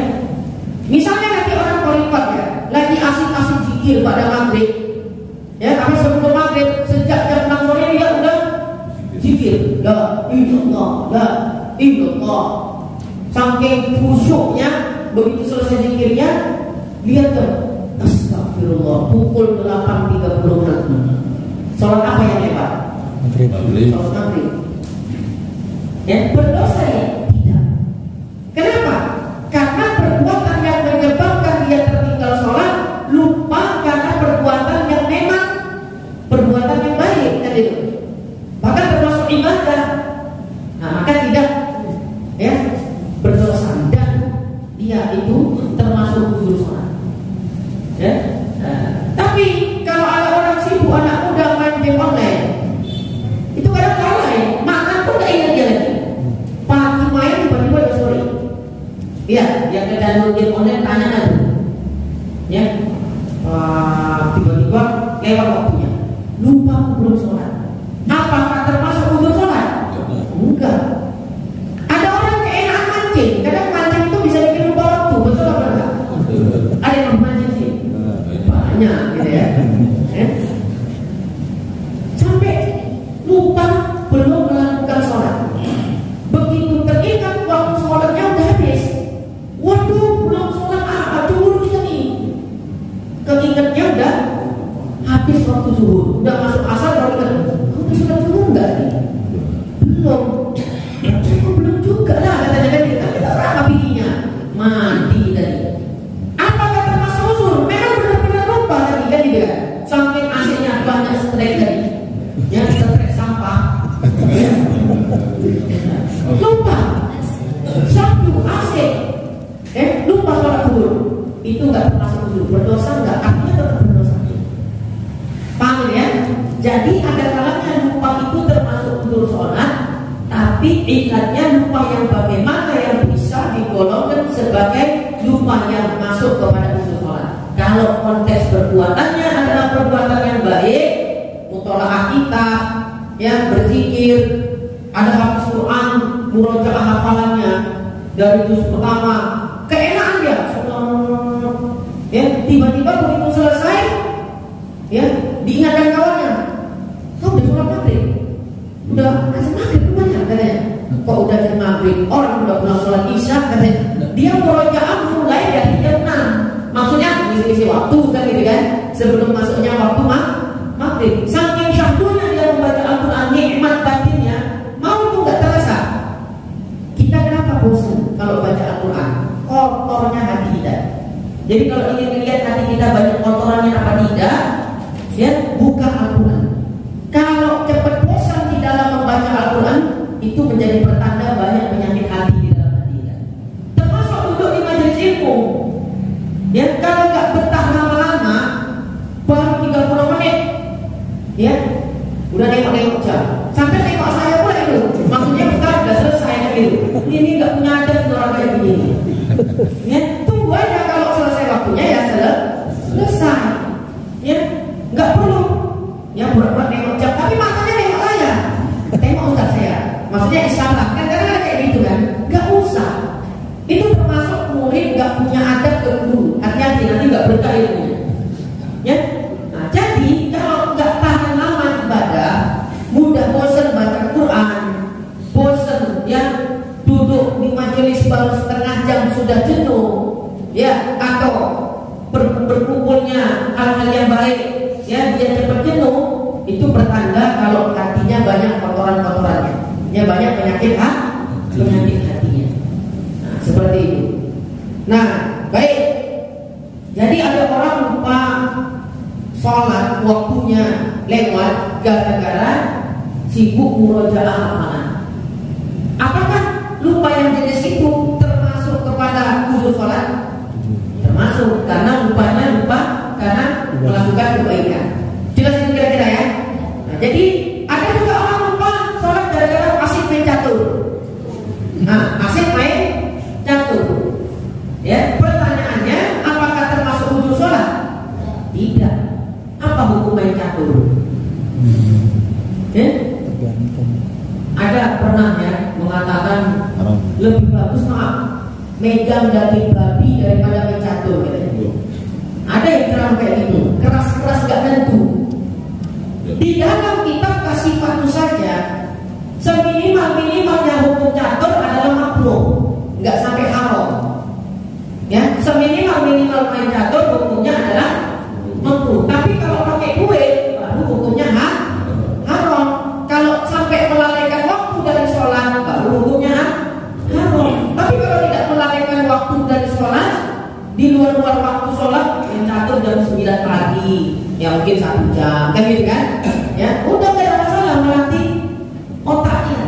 Misalnya nanti orang korikot ya, lagi asik-asik zikir pada maghrib. Ya, apa sebelum maghrib sejak jam 6 sore dia udah zikir. La ilallah. Saking khusyuknya, begitu selesai zikirnya, lihat tuh, astagfirullah, pukul 8.30. Sholat apa yang hebat? Sholat maghrib. Ya, berdosa ya? Tidak. Kenapa? Karena perbuatan yang menyebabkan dia tertinggal sholat, lupa karena perbuatan yang memang perbuatan yang baik kan itu. Bahkan termasuk ibadah. Nah, maka tidak ya berdosa dan dia itu termasuk uzur sholat. Ya. Tapi kalau ada orang sibuk, anak muda main game online, itu kadang salah ya, makan pun gak ingat dia lagi. download game online tanya aja, ya. Tiba-tiba lewat waktunya, lupa aku belum sholat. Apakah termasuk uzur sholat? Enggak. Ada orang keenakan mancing, kadang mancing itu bisa bikin lupa waktu, betul apa enggak? Ada yang mancing sih, banyak gitu ya. Sampai lupa belum melakukan sholat. Begitu teringat waktu sholatnya udah habis, waduh belum sholat, dulu kita nih. Keingetnya udah habis waktu zuhur, udah masuk asar baru ingat, udah sholat zuhur enggak nih? Belum juga lah katanya kan kita sama bikinya mandi tadi. Apakah termasuk uzur? Memang benar-benar lupa tadi kan gitu kan? Saking asiknya banyak strek tadi, ya strek sampah, lupa satu asik, lupa sholat zuhur, itu nggak termasuk uzur. Berdosa nggak? Artinya tetap berdosa. Paham ya? Jadi ada kalanya lupa itu termasuk uzur sholat, tapi ilatnya lupa yang bagaimana yang bisa digolongkan sebagai lupa yang masuk kepada uzur sholat. Kalau konteks perbuatannya adalah perbuatan yang baik, mutolaah kitab, yang berzikir, ada hafaz Quran, murojaah hafalannya dari juz pertama, keenaan dia, ya tiba-tiba begitu selesai, ya diingatkan kawannya, kau udah sholat maghrib, udah azan maghrib kemana katanya, kok udah jam maghrib, orang udah pulang sholat isya katanya, dia murojaah mulai dari jam 6, maksudnya isi waktu kan gitu kan, sebelum masuknya waktu maghrib. Saking syahdunya dia membaca Al-Quran, nikmat batinnya mau itu nggak terasa. Kita kenapa bosan kalau baca Al-Quran? Kotornya hati kita. Jadi kalau ingin melihat hati kita banyak kotorannya apa tidak, ya buka Al-Quran. Kalau cepat bosan di dalam membaca Al-Quran, itu menjadi pertanda banyak penyakit hati di dalam hati kita. Termasuk duduk di majelis ilmu, ya kalau nggak betah lama-lama, baru 30 menit, ya udah nengok jam, sampai nengok saya pula itu, maksudnya Ustaz udah selesai kan itu. Ini nggak punya adat orang kayak begini, ya tunggu aja kalau selesai waktunya ya selesai, ya nggak perlu, ya buat nengok jam, tapi matanya nengok saya, tengok Ustaz saya, maksudnya isyarat kan karena kayak gitu kan, nggak usah. Itu termasuk murid nggak punya adab ke guru, hati-hati nanti nggak berkah ilmunya, ya. Nah, jadi kalau nggak tahan lama ibadah, mudah bosan baca Quran, bosan ya duduk di majelis baru setengah jam sudah jenuh, ya atau berkumpulnya hal-hal yang baik, ya dia cepat jenuh, itu pertanda kalau hatinya banyak kotoran-kotorannya, ya banyak penyakit hatinya. Nah, seperti itu. Nah, baik. Jadi ada orang lupa sholat waktunya lewat gara-gara sibuk murojaah hafalan. Apakah lupa yang jenis itu termasuk kepada uzur sholat? Termasuk, karena lupanya lupa karena melakukan kebaikan. Jelas itu kira-kira ya. Nah, jadi ada juga orang lupa sholat gara-gara asik main catur. Nah, asik main catur. Ya, pertanyaannya apakah termasuk uzur sholat? Tidak. Apa hukum main catur? Ya? Ada pernah ya mengatakan lebih bagus megang daging babi daripada main catur. Gitu. Ada yang terang kayak gitu, keras-keras gak tentu. Di dalam kitab Kasifatu saja, seminimal-minimalnya hukum catur adalah makruh, nggak sampai haram. Ya, seminimal-minimal main catur hukumnya adalah makruh. Tapi kalau pakai duit, baru hukumnya haram. Kalau sampai melalaikan waktu dari sholat, baru hukumnya haram. Tapi kalau tidak melalaikan waktu dari sholat, di luar waktu sholat, main catur jam 9 pagi, ya mungkin 1 jam, kan gitu kan? Ya, udah nggak ada masalah, melatih otaknya.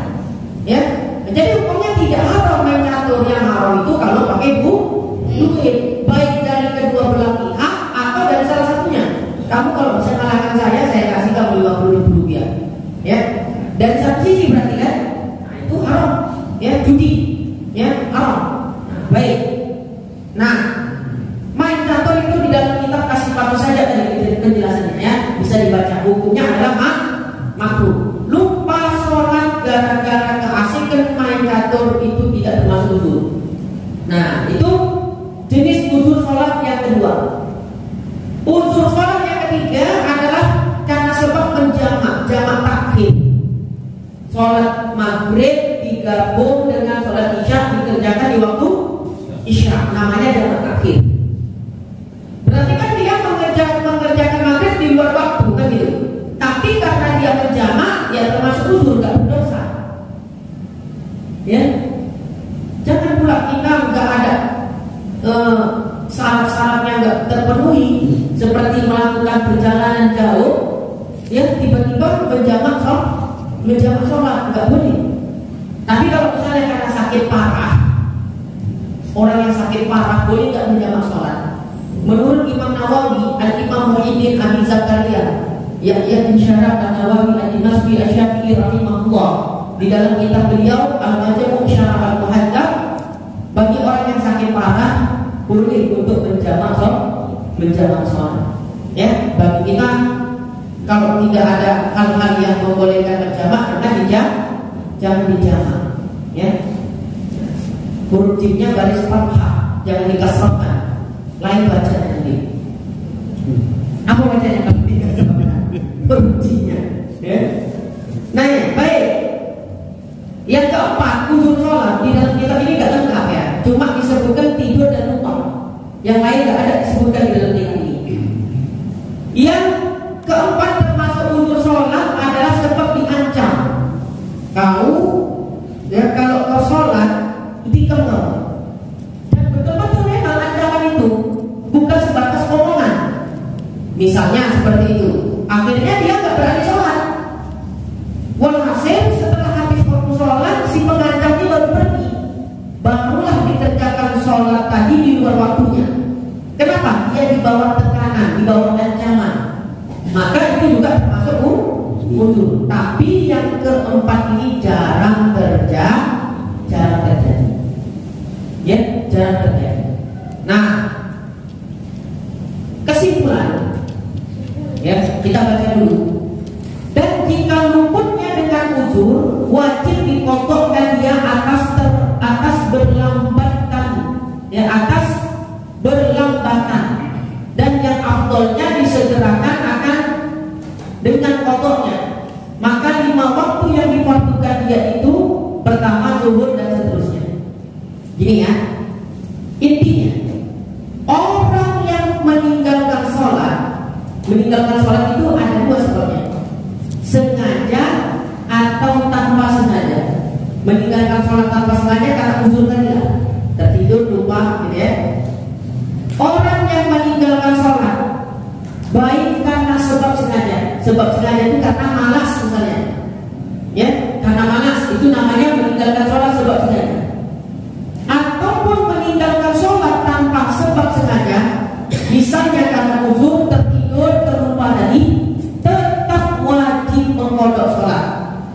Ya, jadi hukumnya tidak haram main catur. Yang haram itu kalau pakai duit, baik dari kedua belah pihak atau dari salah satunya. Kamu kalau bisa kalahkan saya kasih kamu 50.000 rupiah. Ya, dari satu sisi berarti kan, nah, itu haram. Ya, judi, ya haram. Nah, baik. penjelasannya ya, bisa dibaca. Hukumnya adalah makruh. Lupa sholat gara-gara keasikan main catur itu tidak termasuk uzur. Nah, itu jenis uzur sholat yang kedua. Uzur sholat yang ketiga adalah karena sebab jamak takhir. Sholat maghrib digabung dengan sholat isya dikerjakan di waktu isya, namanya jamak takhir. Berarti kan dia mengerjakan maghrib di luar waktu kan gitu. Tapi karena dia berjamak, ya termasuk uzur, gak berdosa. Ya, jangan pula kita nggak ada syarat-syaratnya nggak terpenuhi, seperti melakukan perjalanan jauh, ya tiba-tiba menjamak sholat, nggak boleh. Tapi kalau misalnya karena sakit parah, orang yang sakit parah boleh nggak menjamak sholat? Menurut Imam Nawawi, Al-Imam Muhyiddin Abi Zakaria, Yahya bin Syaraf An-Nawawi Ad-Dimashqi Asy-Syafi'i rahimahullah, di dalam kitab beliau Al-Majmu' Syarah Al-Muhadzab, bagi orang yang sakit parah boleh untuk menjamak sholat. Ya, bagi kita kalau tidak ada hal-hal yang membolehkan berjamak, jangan dijamak. Ya, huruf jimnya baris fathah, jangan dikasrahkan. Lain bacanya nanti. Apa bacanya kalau dikasrahkan? Huruf jimnya. Ya. Nah, baik. Yang keempat, uzur sholat di dalam kitab ini gak lengkap ya, cuma disebutkan tidur dan lupa. Yang lain gak ada disebutkan di dalam kitab ini. Yang keempat termasuk uzur sholat adalah sebab diancam. Kau, ya kalau kau sholat dikemel, dan betul-betul memang ancaman itu bukan sebatas omongan. Misalnya seperti itu, akhirnya dia gak berani sholat. Walhasil setelah habis waktu sholat, si pengancam ini baru pergi, barulah dikerjakan sholat tadi di luar waktunya. Kenapa? Dia di bawah tekanan, di bawah ancaman. Maka itu juga termasuk uzur. Tapi yang keempat ini jarang terjadi. Ya, jarang terjadi. Nah, kesimpulan, ya kita baca dulu. Dan jika luputnya dengan uzur, wajib dipotongkan dia atas berlambatan, ya atas berlambatan. Dan yang afdolnya disegerakan akan dengan kotornya. Maka 5 waktu yang difardukan dia itu pertama zuhur dan seterusnya. Gini ya, intinya orang yang meninggalkan sholat itu ada 2 sebabnya. Sengaja atau tanpa sengaja. Meninggalkan sholat tanpa sengaja karena uzur tadi lah, tertidur, lupa gitu ya. Orang yang meninggalkan sholat baik karena sebab sengaja itu karena malas misalnya, ya karena malas itu namanya meninggalkan sholat sebab sengaja. Ataupun meninggalkan sholat tanpa sebab sengaja, misalnya karena uzur, tertidur, terlupa tadi, tetap wajib mengqadha sholat.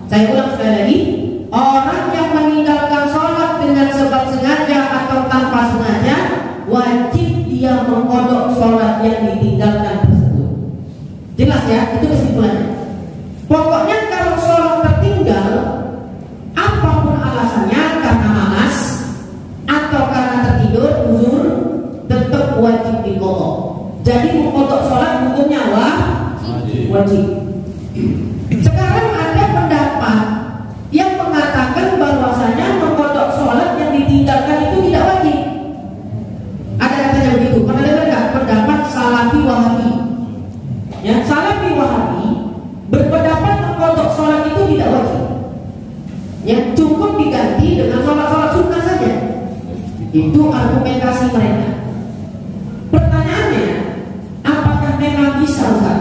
Saya ulang sekali lagi, orang yang meninggalkan sholat dengan sebab sengaja atau tanpa sengaja, wajib dia mengqadha sholat yang ditinggalkan tersebut. Jelas ya, itu kesimpulannya. Pokoknya kalau sholat tertinggal, apapun alasannya, karena malas atau karena tertidur, uzur, tetap wajib diqadha. Jadi mengqadha sholat hukumnya wajib. Sekarang ada pendapat yang mengatakan bahwasanya mengqadha sholat yang ditinggalkan itu tidak wajib. Ada katanya begitu. Pernah dengar nggak pendapat Salafi Wahabi? Ya, Salafi Wahabi berpendapat mengqadha sholat itu tidak wajib. Ya, cukup diganti dengan sholat sunnah saja. Itu argumentasi mereka. Pertanyaannya, apakah memang bisa Ustaz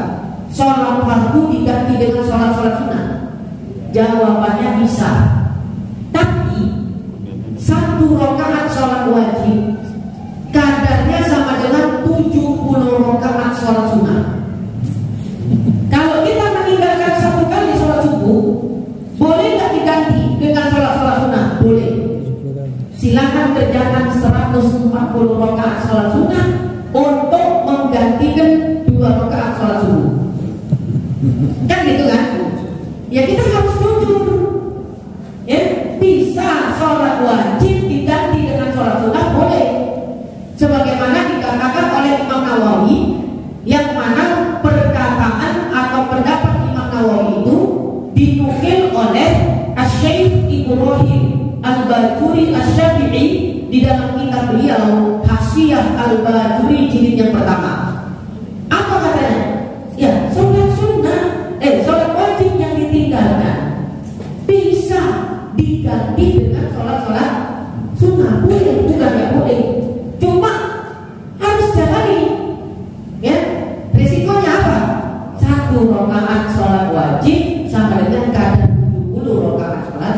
sholat fardu diganti dengan sholat sunnah? Jawabannya bisa. Tapi 1 rakaat sholat wajib kadarnya sama dengan 70 rakaat sholat sunnah. Kalau kita meninggalkan 1 kali sholat subuh, boleh nggak diganti dengan sholat sunnah? Boleh. Silakan kerjakan 140 rakaat sholat sunnah untuk menggantikan 2 rakaat sholat sunnah. Al-Bajuri Asy-Syafi'i di dalam kitab beliau Hasyiah Al-Bajuri jilid yang pertama. Apa katanya? Ya, sholat wajib yang ditinggalkan bisa diganti dengan sholat sunnah. Boleh, bukan nggak boleh. Cuma harus jalani. Ya, resikonya apa? 1 rakaat sholat wajib sama dengan kadar 70 rakaat sholat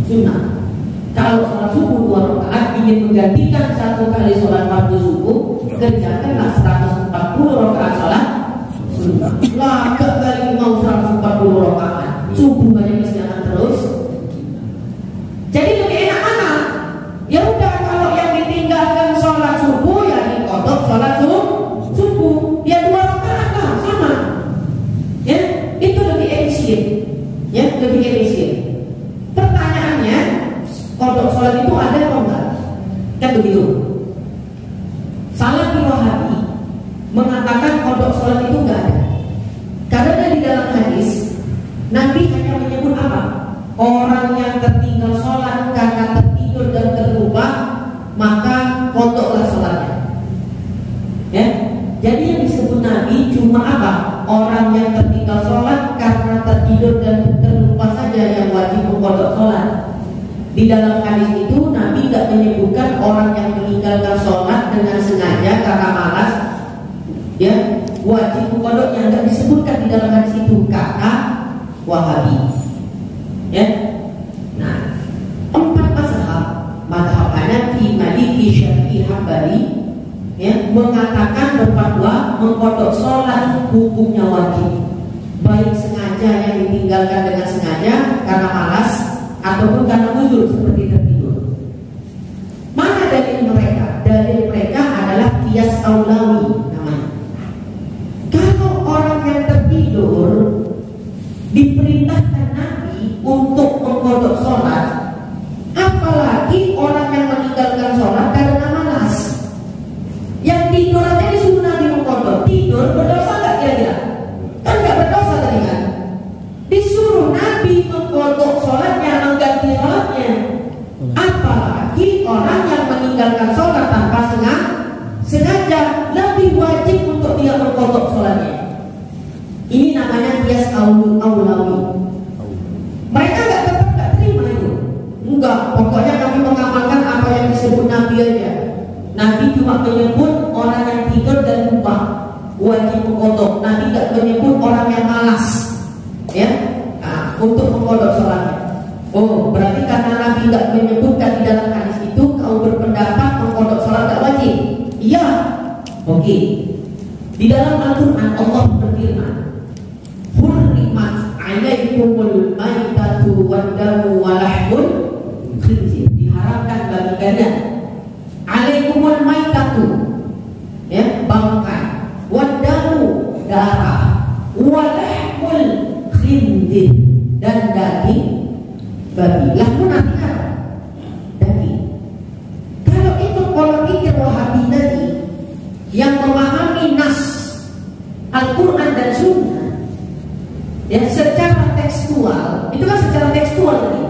sunnah. Kalau sholat subuh 2 rakaat ingin menggantikan 1 kali sholat fardu subuh, kerjakanlah 140 rakaat sholat sunnah. Lah, kali mau 140 rakaat subuh banyak kesiangan terus. Jadi lebih enak mana? Ya udah, kalau yang ditinggalkan sholat subuh ya dikodok sholat subuh. Ya 2 rakaat lah, sama. Ya, itu lebih efisien. Ya, lebih efisien. Pertanyaannya, kodok sholat itu ada atau enggak? Kan begitu. Salafi Wahabi mengatakan kodok sholat itu enggak ada. Karena di dalam hadis Nabi hanya menyebut apa? Orang yang tertinggal sholat karena tertidur dan terlupa, maka kodoklah sholatnya. Ya, jadi yang disebut Nabi cuma apa? Orang yang tertinggal sholat karena tertidur dan terlupa saja yang wajib mengkodok sholat. Di dalam hadis itu Nabi tidak menyebutkan orang yang meninggalkan sholat dengan sengaja karena malas, ya, wajib mengkodoknya. Tidak disebutkan di dalam hadis itu, kata Wahabi. Ya, nah, 4 mazhab Hanafi, Maliki, Syafi'i, Hambali, ya, mengatakan berfatwa mengkodok sholat hukumnya wajib, baik sengaja yang ditinggalkan dengan sengaja karena malas ataupun karena uzur seperti tertidur. Mana dalil mereka? Dalil mereka adalah qiyas aulawi namanya. Kalau orang yang tertidur diperintahkan Nabi untuk mengkodok sholat, apalagi orang yang meninggalkan sholat karena malas. Yang tidur aja disuruh Nabi mengkodok. Tidur berdosa nggak kira-kira? Kan nggak berdosa tadi kan? Disuruh Nabi mengkodok sholatnya, mengganti sholatnya. Apalagi orang yang meninggalkan sholat tanpa sengaja, lebih wajib untuk dia mengkodok sholatnya. Ini namanya qiyas aulawi. Mereka nggak terima itu. Enggak, pokoknya kami mengamalkan apa yang disebut Nabi aja. Nabi cuma menyebut orang yang tidur dan lupa wajib mengkodok. Nabi tidak menyebut orang yang malas, ya, untuk mengkodok sholatnya. Oh, berarti karena Nabi tidak menyebutkan di dalam hadis itu, kau berpendapat mengkodok sholat tidak wajib? Iya, oke. Di dalam Al-Quran Allah berfirman, hurrimat alaikumul maitatu waddamu walahmul khinzir. Diharamkan bagi kalian alaikumul maitatu, ya, bangkai, waddamu, darah, walahmul khinzir, dan daging babi. Lahmun artinya daging. Kalau itu pola pikir Wahabi tadi yang memahami nas Al-Quran dan Sunnah, ya, secara tekstual, itu kan secara tekstual tadi.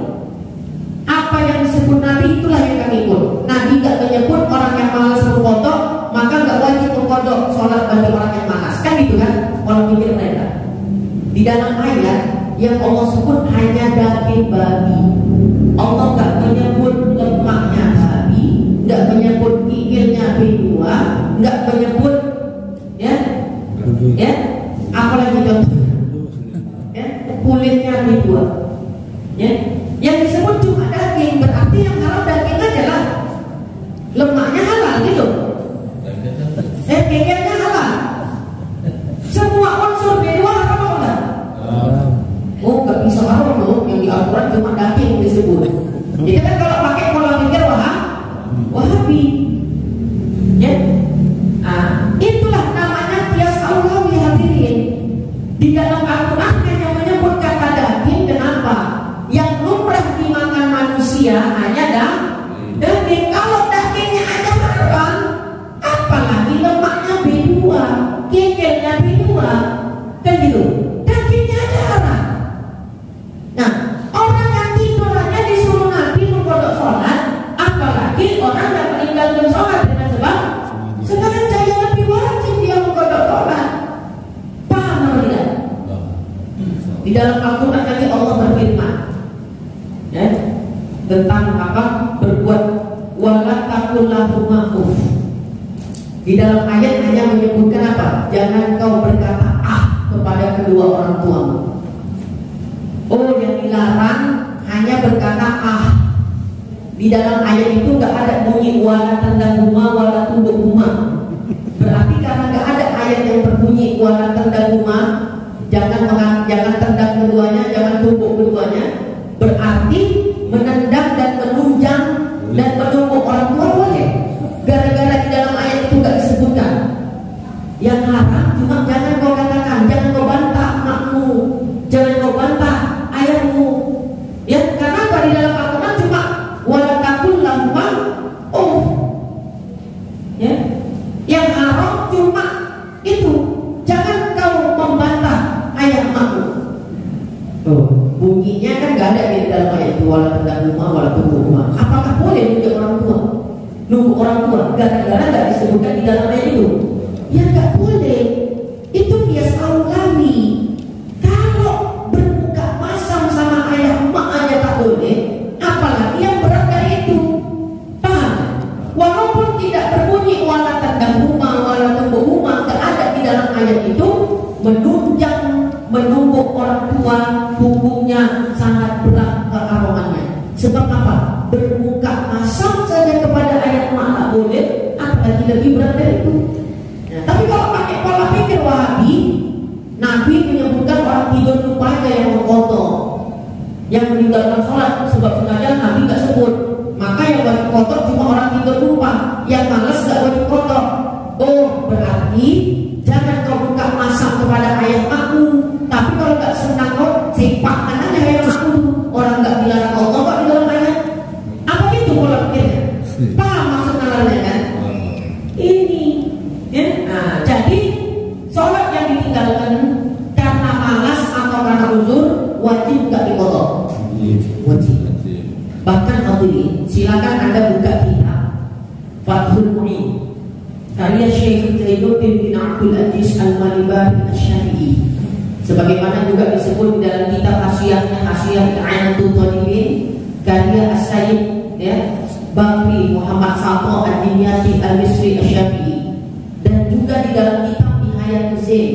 Apa yang disebut Nabi itulah yang kami ikut. Nabi gak menyebut orang yang malas mengkodok, maka gak wajib mengkodok sholat bagi orang yang malas. Kan gitu kan pola pikir mereka. Di dalam ayat yang Allah sebut hanya daging babi. Allah gak menyebut lemaknya babi, gak menyebut gigilnya B2, gak menyebut, ya, apalagi contohnya, ya, kulitnya B2, ya. Yang disebut cuma daging, berarti yang halal daging aja lah. Lemaknya halal gitu. Gigilnya halal. Semua unsur B2 haram apa enggak? Oh, gak bisa haram loh. Yang di Al-Quran cuma daging disebut. Jadi kan kalau pakai pola pikir Wahabi, ya, itulah namanya qiyas aulawi hadirin. Di dalam Al-Quran hanya menyebut kata daging. Kenapa? Yang lumrah dimakan manusia hanya daging. Kalau dagingnya aja haram, apalagi lemaknya B2, gigilnya B2, kan gitu. Dagingnya aja haram. Nah, orang yang tidur aja disuruh Nabi mengkodok sholat. dalam Al-Quran nanti Allah berfirman ya, tentang apa? Berbuat wala taqul lahuma uff. Di dalam ayat hanya menyebutkan apa? Jangan kau berkata kepada kedua orang tuamu. Oh, yang dilarang hanya berkata Di dalam ayat itu nggak ada bunyi wala tandahuma wala tunduhuma. Berarti karena nggak ada ayat yang berbunyi wala tandahuma, jangan tendang keduanya, jangan tumbuk keduanya. Berarti menendang dan menunjang dan menumbuk orang tua boleh. Gara-gara di dalam ayat itu nggak disebutkan. Yang haram cuma jangan kau katakan, jangan kau bantah makmu, jangan kau bantah ayahmu. Ya, karena apa? Di dalam Al-Quran cuma wala taqul lahuma uff. Ya, yang haram cuma itu, jangan kau membantah ayah makmu. Bunyinya kan nggak ada di dalam ayat itu wala tandahuma wala tunduhuma. Apakah boleh nunjuk orang tua? Nunggu orang tua gara-gara nggak disebutkan di dalam ayat itu? Ya nggak boleh. Itu dia tahu kami. Kalau berbuka masam sama ayah emak aja tak boleh, apalagi yang berat dari itu. Paham? Walaupun tidak berbunyi wala tandahuma wala tunduhuma, nggak ada di dalam ayat itu, menunjang menumbuk orang tua hukumnya sangat berat keharumannya. Sebab apa? Bermuka masam saja kepada ayat emak tak boleh, apalagi lebih berat dari itu. Nah, tapi kalau pakai pola pikir Wahabi, Nabi menyebutkan orang tidur lupa aja yang mengkotor, yang meninggalkan sholat sebab sengaja Nabi nggak sebut. Maka yang wajib kotor cuma orang tidur lupa, yang malas nggak wajib kotor. Oh, berarti jangan kau buka masam kepada ayat makmu. Tapi kalau nggak senang kau sepakkan aja ayat makmu. Orang nggak dilarang kotor kok di dalam ayat. Apa itu pola pikirnya? Paham maksud nalarnya kan? Ini ya. Nah, jadi sholat yang ditinggalkan karena malas atau karena uzur wajib nggak dikotor. Wajib. Bahkan hadirin, silakan Anda buka kitab Fathul Mu'in karya Syekh Zainuddin bin Abdul Aziz Al-Malibari Asy-Syafi'i. Sebagaimana juga disebut di dalam kitab Hasyiahnya Hasyiah I'anatul Talibin karya As-Sayyid ya, Bakri Muhammad Sato Ad-Dimyati Al-Misri Asy-Syafi'i, dan juga di dalam kitab Nihayatul Zain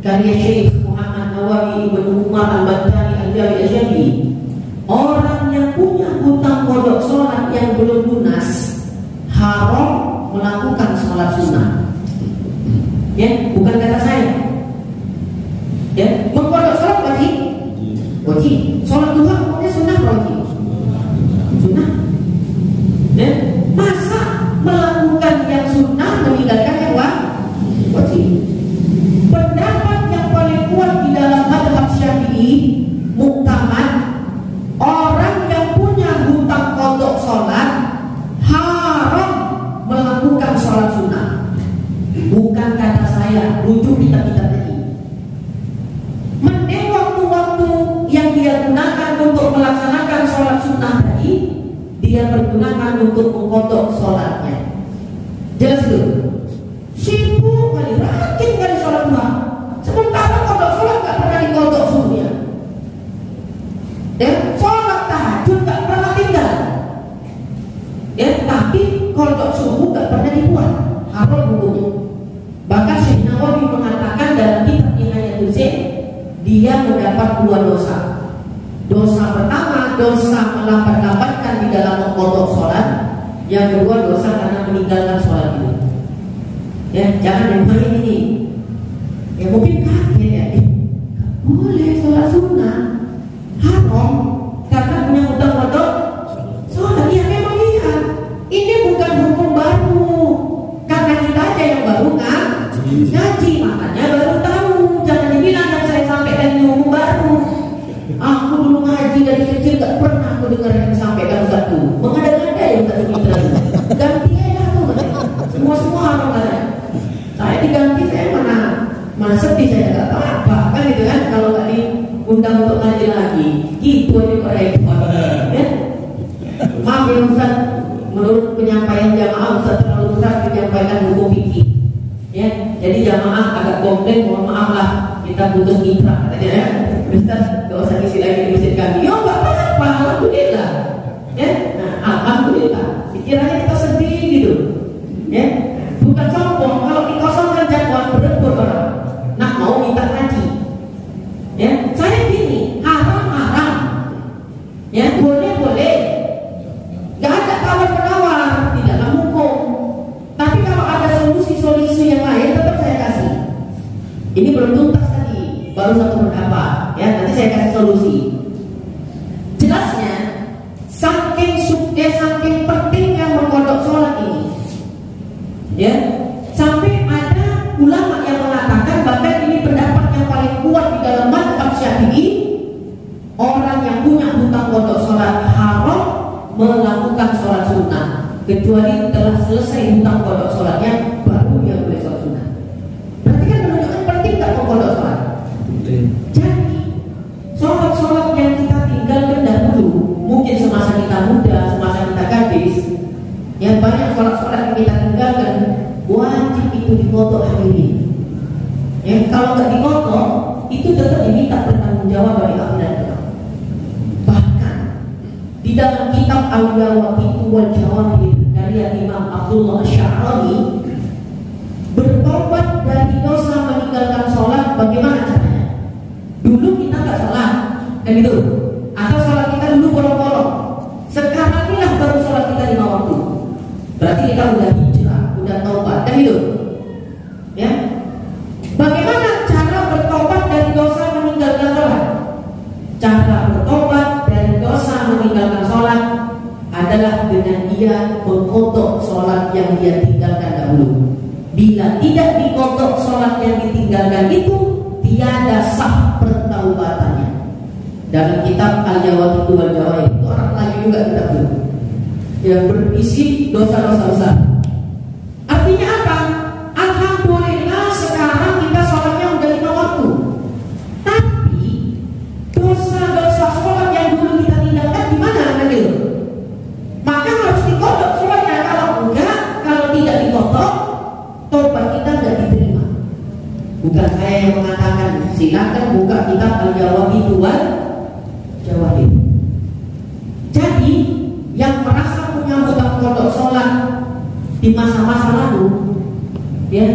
karya Syekh Muhammad Nawawi Ibn Umar Al-Battani Al-Jawi Asy-Syafi'i. Orang yang punya hutang kodok sholat yang belum lunas haram melakukan sholat sunnah. Ya, bukan kata saya. Ya, mengkodok sholat wajib. Wajib. Sholat duha hukumnya sunnah wajib. Sunnah. Ya, masa melakukan yang sunnah meninggalkan yang wajib? Pendapat yang paling kuat di dalam mazhab Syafi'i muktamad, orang yang punya hutang kodok sholat haram melakukan sholat sunnah. Bukan kata saya, rujuk kitab-kitab tadi. Mending waktu-waktu yang dia gunakan untuk melaksanakan sholat sunnah tadi, dia pergunakan untuk mengkodok sholatnya. Jelas itu? Sibuk kali, rajin kali sholat duha. Sementara kodok sholat gak pernah dikodok sunnahnya. Ya, sholat tahajud gak pernah tinggal. Ya, tapi kodok subuh gak pernah dibuat. Haram hukumnya. Bahkan Syekh Nawawi mengatakan dalam kitab Nihayatul Zain, dia mendapat dua dosa. Dosa pertama, dosa melambat-lambatkan di dalam mengkodok sholat. Yang kedua, dosa karena meninggalkan sholat itu. Ya, jangan yang ini. Ya mungkin kaget ya, boleh sholat sunnah haram karena punya hutang kodok sholat. Ya memang iya. Ini bukan hukum baru. Karena kita aja yang baru kan ngaji, makanya baru tahu. Jangan dibilang yang saya sampaikan ini hukum baru. Aku dulu ngaji dari kecil gak pernah aku dengar yang disampaikan satu. Mengada-ngada ya Ustaz Mitra. Ganti aja tuh. Semua haram ada. Saya diganti, saya mana sedih, saya gak tahu apa kan gitu kan. Kalau gak diundang untuk ngaji lagi, gitu aja kok repot. Ya? Maaf ya Ustaz, menurut penyampaian jamaah Ustaz terlalu besar menyampaikan hukum fikih. Ya, jadi jamaah agak komplain, mohon maaf lah, kita butuh mitra katanya ya. Ustaz Ini belum tuntas tadi, baru satu pendapat. Ya, nanti saya kasih solusi. Jelasnya, saking pentingnya mengkodok sholat ini, ya, sampai ada ulama yang mengatakan bahkan ini pendapat yang paling kuat di dalam mazhab Syafi'i, orang yang punya hutang kodok sholat haram melakukan sholat sunnah kecuali telah selesai hutang kodok sholatnya, baru dia boleh sholat sunnah. Berarti kan menunjukkan penting tak mengkodok sholat. Jadi sholat yang kita tinggalkan dahulu, mungkin semasa kita muda, semasa kita gadis, yang banyak sholat yang kita tinggalkan, wajib itu dikodok hari ini. Ya, kalau nggak dikodok, itu tetap diminta bertanggung jawab dari akhirat kita. Bahkan di dalam kitab Al-Jawaqit wal Jawahir dari Imam Abdullah Asy-Sya'rani, bertobat dari dosa meninggalkan sholat bagaimana caranya? Dulu kita nggak sholat, dan itu, atau sholat kita dulu bolong-bolong. Sekarang inilah baru sholat kita 5 waktu. Berarti kita udah hijrah, udah taubat, dan itu, ya. Bagaimana cara bertobat dari dosa meninggalkan sholat? Cara bertobat dari dosa meninggalkan sholat adalah dengan dia mengkodok sholat yang dia tinggalkan dahulu. Bila tidak dikodok sholat yang ditinggalkan itu, tiada sah pertaubatannya. Dalam kitab Al-Jawaqit wal Jawahir, itu orang Melayu juga tidak tahu, yang berisi dosa-dosa besar. Artinya apa? Alhamdulillah sekarang kita sholatnya udah 5 waktu. Tapi dosa-dosa sholat yang dulu kita tinggalkan gimana nanti? Maka harus dikodok sholatnya. Kalau enggak, kalau tidak dikodok, tobat kita tidak diterima. Bukan saya yang mengatakan, silakan buka kitab Al-Jawaqit wal Jawahir. Jadi yang merasa punya hutang kodok sholat di masa-masa lalu, ya,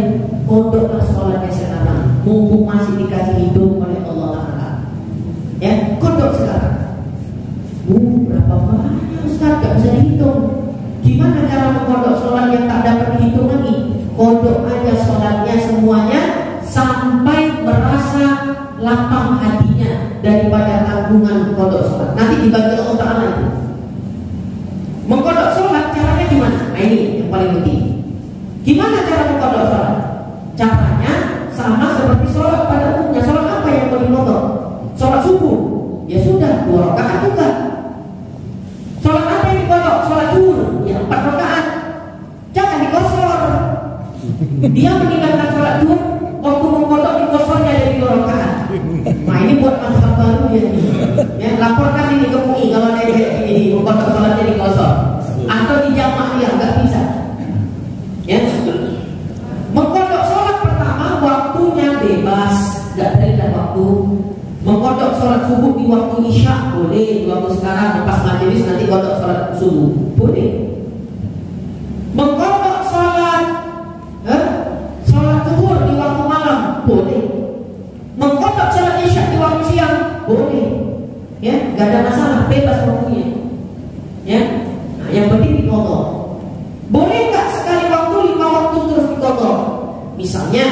kodoklah sholatnya sekarang, mumpung masih dikasih hidup oleh Allah Ta'ala. Ya, kodok sekarang. Berapa banyak Ustaz, gak bisa dihitung. Gimana cara mengkodok sholat yang tak dapat dihitung lagi? Kodok aja sholatnya semuanya sampai merasa lapang hatinya daripada tanggungan kodok sholat. Nanti dibagi Allah Ta'ala itu. Mengkodok sholat caranya gimana? Nah ini yang paling penting. Gimana cara mengkodok sholat? Caranya sama seperti sholat pada umumnya. Sholat apa yang mau dikodok? Sholat subuh, ya sudah 2 rakaat juga. Sholat apa yang dikodok? Sholat zuhur, ya 4 rakaat. Jangan dikosor. Dia meninggalkan sholat zuhur, waktu mengkodok dikosornya jadi 2 rakaat. Nah ini buat mazhab baru ya. Ya, laporkan ini ke MUI kalau ada kayak gini, mengkodok sholatnya dikosor atau dijamak dia, nggak bisa. Ya, mengkodok sholat pertama waktunya bebas, nggak terikat waktu. Mengkodok sholat subuh di waktu isya boleh, di waktu sekarang lepas majelis nanti kodok sholat subuh boleh. Mengkodok sholat zuhur di waktu malam boleh. Mengkodok sholat isya di waktu siang boleh. Ya, nggak ada masalah, bebas waktunya. Ya, nah, yang penting dikodok. Boleh nggak sekali waktu 5 waktu terus dikodok? Misalnya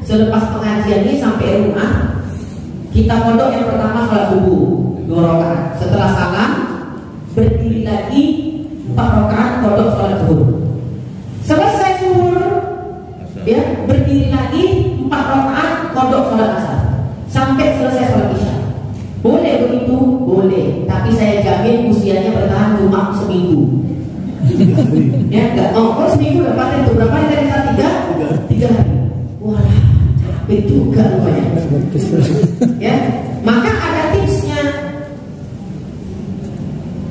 selepas pengajian ini sampai rumah, kita kodok yang pertama sholat subuh 2 rakaat. Setelah salam berdiri lagi 4 rakaat kodok sholat zuhur. Selesai zuhur, ya, berdiri lagi 4 rakaat kodok sholat asar sampai selesai sholat isya. Boleh begitu? Boleh. Tapi saya jamin usianya bertahan cuma seminggu. Ya enggak? Oh, seminggu dapat itu berapa hari tadi? 3 hari. Wah, capek juga lumayan. Ya, maka ada tipsnya.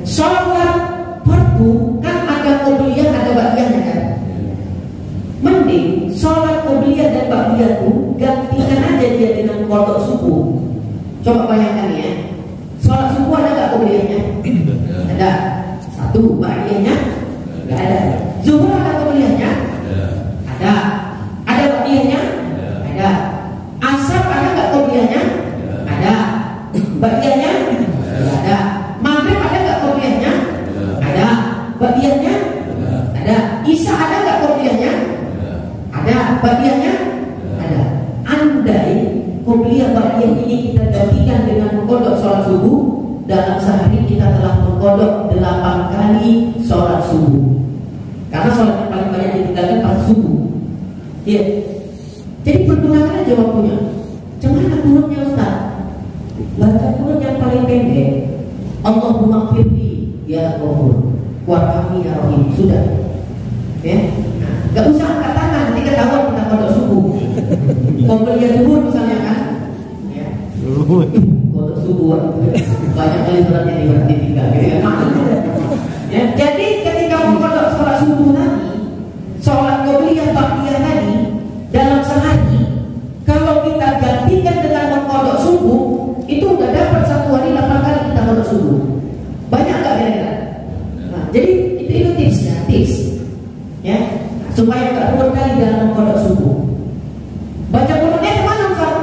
Sholat fardu kan ada qobliyah, ada ba'diyahnya kan. Mending sholat qobliyah dan ba'diyah itu gantikan aja dia dengan qodok subuh. Coba bayangkan ya, sholat subuh ada nggak qobliyahnya? Ada. 1, ba'diyahnya nggak ada. Zuhur ada qobliyahnya? Ada. Ada ba'diyahnya? Ada. Asar ada nggak qobliyahnya? Ada. Ba'diyahnya? Ada. Maghrib ada nggak qobliyahnya? Ada. Ba'diyahnya? Ada. Isya ada nggak qobliyahnya? Ada. Ba'diyahnya? Ada. Andai qobliyah ba'diyah ini kita gantikan dengan mengkodok sholat subuh, dalam sehari kita telah mengkodok 8 kali sholat subuh. Karena sholat yang paling banyak ditinggalkan pas subuh. Ya. Jadi pergunakan aja waktunya. Cuman kunutnya Ustaz. Baca kunut yang paling pendek. Allahumma firli ya Ghafur warhamni ya Rahim. Sudah. Ya. Gak usah angkat tangan, nanti ketahuan kita kodok subuh. Qobliyah zuhur misalnya kan. Ya. Kodok subuh. Banyak kali beratnya berarti 3 gitu ya. Ya, jadi ketika mengkodok sholat subuh tadi, sholat qobliyah ba'diyah tadi dalam sehari, kalau kita gantikan dengan mengkodok subuh, itu udah dapat 1 hari 8 kali kita kodok subuh. Banyak nggak kira-kira? Nah, jadi itu tipsnya, ya, supaya nggak ruwet kali dalam mengkodok subuh. Baca kunutnya kemana Ustaz?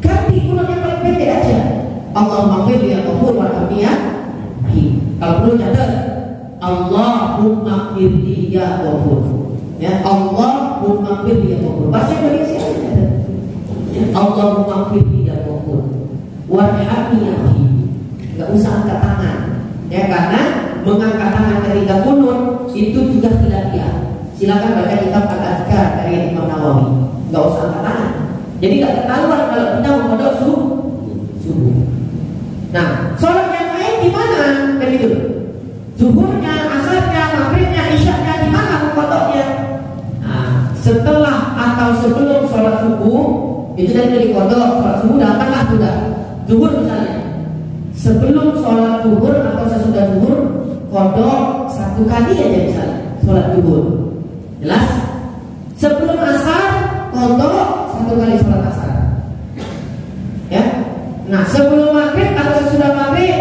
Ganti kunut yang paling pendek aja. Allahumma firli ya Ghafur warhamni ya Rahim. Kalau perlu catat, Allahumma firli ya Ghafur. Ya, Allahumma firli ya Ghafur. Bahasa Indonesia aja. Ya, Allahumma firli ya Ghafur warhamni ya Rahim. Enggak usah angkat tangan. Ya, karena mengangkat tangan ketika kunut itu juga khilafiyah. Silakan baca kitab Al-Azkar dari Imam Nawawi. Enggak usah angkat tangan. Jadi enggak ketahuan kalau kita mengkodok subuh. Nah, sholat yang lain di mana? Begitu. Zuhurnya, asarnya, maghribnya, isyaknya di mana mengkodoknya? Nah, setelah atau sebelum sholat subuh itu tadi udah dikodok. Sholat subuh dapatlah sudah. Zuhur misalnya. Sebelum sholat zuhur atau sesudah zuhur kodok 1 kali aja misalnya sholat zuhur. Jelas? Sebelum asar kodok 1 kali sholat asar. Ya. Nah, sebelum maghrib atau sesudah maghrib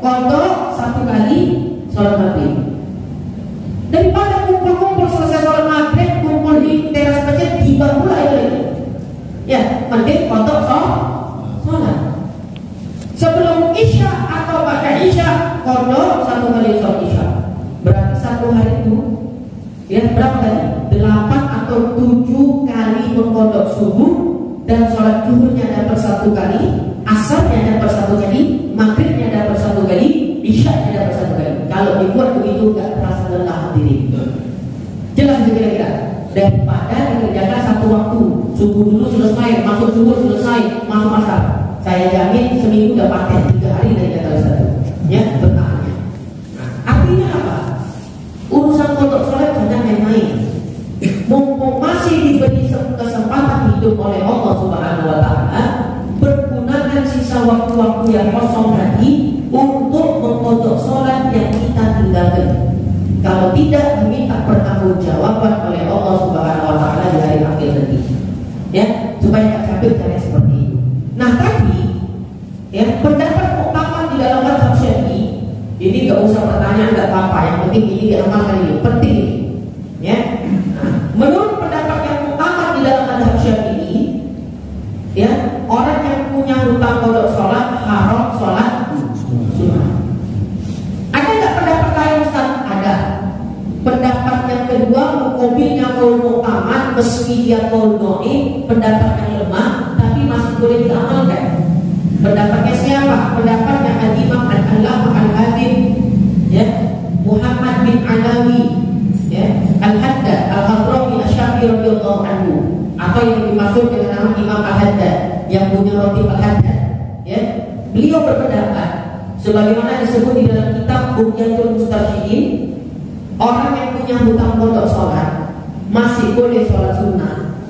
kodok 1 kali sholat maghrib. Daripada kumpul-kumpul selesai sholat maghrib kumpul di teras masjid tiba pula itu lagi. Ya, mending kodok sholat. Sebelum isya atau pada isya kodok 1 kali sholat isya. Berarti 1 hari itu ya berapa tadi? 8 atau 7 kali mengkodok subuh, dan sholat zuhurnya dapat 1 kali, asarnya dapat 1 kali, maghribnya dapat 1 kali, isyaknya dapat 1 kali. Kalau dibuat begitu gak terasa lelah diri. Jelas kira-kira. Daripada dikerjakan 1 waktu, subuh dulu selesai, masuk zuhur selesai, masuk asar. Saya jamin seminggu udah pakai 3 hari dari kata Ustaz. Ya, bertahan. Nah, artinya apa? Urusan kodok sholat jangan main-main. Mumpung masih diberi kesempatan hidup oleh Allah Subhanahu wa Ta'ala, pergunakan sisa waktu-waktu yang kosong tadi untuk mengkodok sholat yang kita tinggalkan. Kalau tidak, meminta pertanggungjawaban oleh Allah Subhanahu wa Ta'ala di hari akhir nanti. Ya, supaya tak capek caranya seperti itu. Nah, tadi ya pendapat muktamad di dalam mazhab Syafi'i ini gak usah pertanyaan, gak apa-apa, yang penting ini diamalkan, ini penting ini. Ya. Nah, menurut pendapat yang muktamad di dalam mazhab Syafi'i, ya, orang yang punya hutang kodok sholat haram sholat sunnah. Ada nggak pendapat lain Ustaz? Ada. Pendapat yang kedua, muqabilnya qaul muktamad, meski dia qaul dhaif, pendapat yang lemah tapi masih boleh diamalkan. Pendapatnya siapa? Pendapatnya Al-Imam Al-Allamah Al-Hafiz ya, Muhammad bin Alawi ya, Al-Haddad Al-Hadrami Asy-Syafi'i radhiyallahu anhu, atau yang dimaksud dengan nama Imam Al-Haddad yang punya roti Al-Haddad ya. Beliau berpendapat sebagaimana disebut di dalam kitab Bughyatul Mustarsyidin, orang yang punya hutang kodok sholat masih boleh sholat sunnah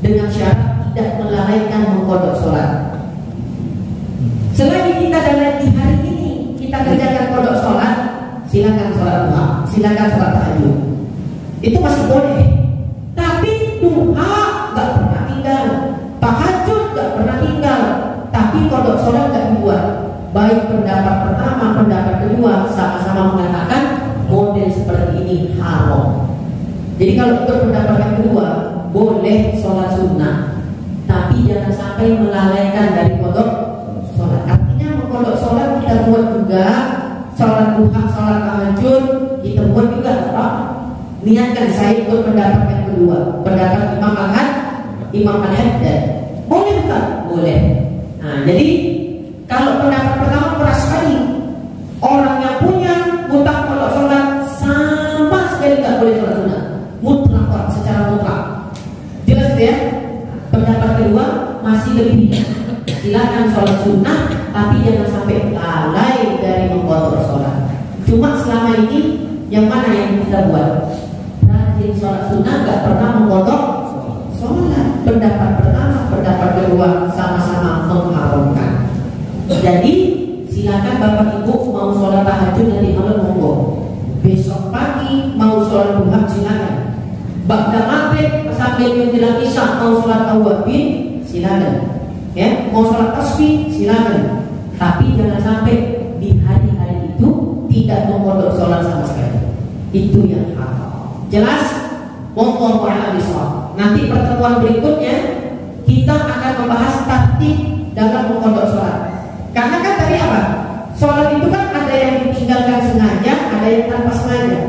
dengan syarat tidak melalaikan mengkodok sholat. Selagi kita dalam di hari ini kita kerjakan kodok sholat, silakan sholat duha, silakan sholat tahajud, itu masih boleh. Tapi duha nggak pernah tinggal, tahajud nggak pernah tinggal, tapi kodok sholat nggak dibuat. Baik pendapat pertama, pendapat kedua sama-sama mengatakan model seperti ini haram. Jadi kalau ikut pendapat yang kedua, boleh sholat sunnah, tapi jangan sampai melalaikan dari kodok sholat. Artinya mengkodok sholat kita buat juga, sholat duha, sholat tahajud kita buat juga, apa? Niatkan saya ikut pendapat yang kedua, pendapat Imam Al-Haddad. Boleh bukan? Boleh. Nah, jadi kalau pendapat pertama keras sekali, orang yang punya hutang pondok sholat sama sekali nggak boleh sholat sunnah, mutlak, secara mutlak. Jelas ya? Pendapat kedua masih lebih, silakan sholat sunnah, tapi jangan sampai lalai dari mengqadha sholat. Cuma selama ini yang mana yang kita buat? Rajin sholat sunnah, nggak pernah mengqadha sholat. Pendapat pertama, pendapat kedua sama-sama mengharamkan. Jadi silakan bapak ibu mau sholat tahajud nanti malam monggo. Besok pagi mau sholat duha silakan. Ba'da maghrib sambil menjelang isya mau sholat awwabin silakan. Ya, mau sholat tasbih silakan. Tapi jangan sampai di hari-hari itu tidak mengqadha sholat sama sekali. Itu yang haram. Jelas? Wallahu a'lam bishawab. Nanti pertemuan berikutnya kita akan membahas taktik dalam mengqadha sholat. Karena kan tadi apa? Sholat itu kan ada yang ditinggalkan sengaja, ada yang tanpa sengaja.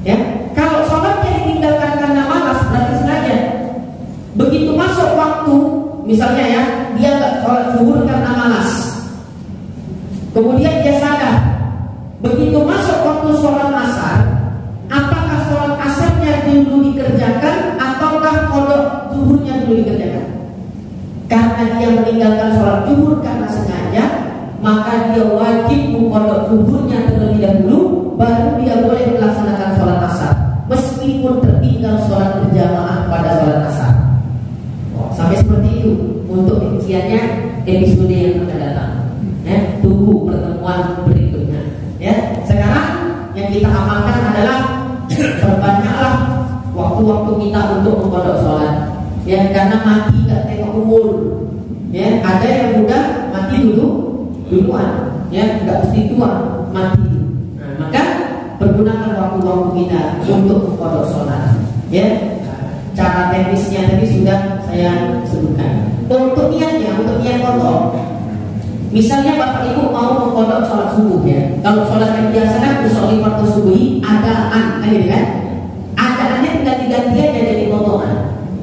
Ya, kalau sholatnya ditinggalkan karena malas berarti sengaja. Begitu masuk waktu, misalnya ya, dia nggak sholat zuhur karena malas. Kemudian dia sadar, begitu masuk waktu sholat asar, apakah sholat asarnya dulu dikerjakan ataukah qadha zuhurnya dulu dikerjakan? Karena dia meninggalkan sholat zuhur karena sengaja, maka dia wajib mengqadha zuhurnya terlebih dahulu, baru dia boleh melaksanakan sholat asar, meskipun tertinggal sholat berjamaah pada sholat asar. Sampai seperti itu untuk rinciannya episode yang akan datang. Ya, tunggu pertemuan berikutnya. Ya, sekarang yang kita amalkan adalah perbanyaklah waktu-waktu kita untuk mengqadha sholat. Ya, karena mati gak tengok umur. Ya, ada yang muda mati duluan. Ya, gak mesti tua mati. Nah, maka pergunakan waktu-waktu kita untuk mengqadha sholat. Ya, cara teknisnya tadi sudah saya sebutkan. Untuk niatnya, untuk niat qadha. Misalnya bapak ibu mau mengqadha sholat subuh ya. Kalau sholat yang biasa kan usolli fardhu subuhi adaan, kan gitu kan? Adaannya tinggal diganti aja jadi qadhaan.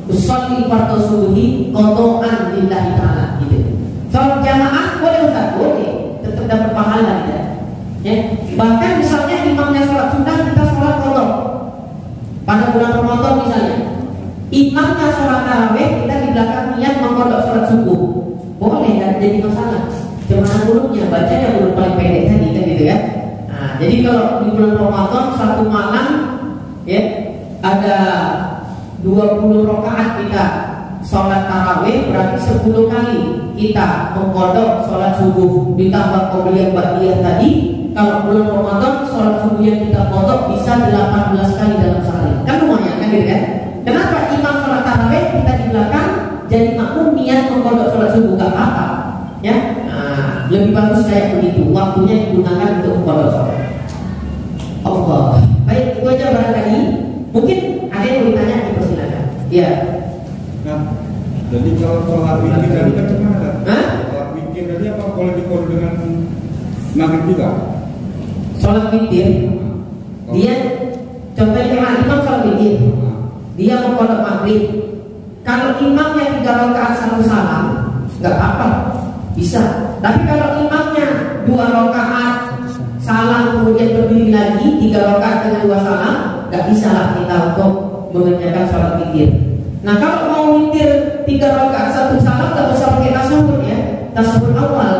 Usolli fardhu subuhi qadhaan lillahi ta'ala gitu. Sholat jamaah boleh Ustaz? Boleh, tetap dapat pahala gitu. Ya. Bahkan misalnya imamnya sholat sunnah, kita sholat qadha. Pada bulan Ramadan misalnya, imamnya sholat tarawih, kita di belakang niat mengqadha sholat subuh. Boleh, kan jadi masalah. Gimana hurufnya, bacanya huruf paling pendek tadi kan gitu ya. Nah, jadi kalau di bulan Ramadan satu malam ya ada 20 rakaat kita sholat tarawih, berarti 10 kali kita mengqadha sholat subuh ditambah qobliyah ba'diyah tadi. Kalau bulan Ramadan sholat subuh yang kita qadha bisa 18 kali dalam sehari. Kan lumayan kan gitu kan? Kenapa imam sholat tarawih kita di belakang jadi makmum niat mengqadha sholat subuh, gak apa-apa ya. Nah, lebih bagus kayak begitu, waktunya digunakan untuk mengqadha sholat. Allah. Baik, itu aja barangkali. Mungkin ada yang mau ditanya, dipersilakan. Iya. Nah, jadi kalau sholat witir tadi kan gimana kan? Hah? Sholat witir tadi apa boleh diqadha dengan maghrib juga? Sholat witir, dia contohnya imam sholat witir, dia mengqadha maghrib. Kalau imamnya 3 rakaat 1 salam, nggak apa-apa, bisa. Tapi kalau imamnya 2 rakaat salam kemudian berdiri lagi 3 rakaat dengan 2 salam, nggak bisa lah kita untuk mengerjakan sholat witir. Nah, kalau mau witir 3 rakaat 1 salam, nggak usah pakai tasawuf ya, tasawuf awal.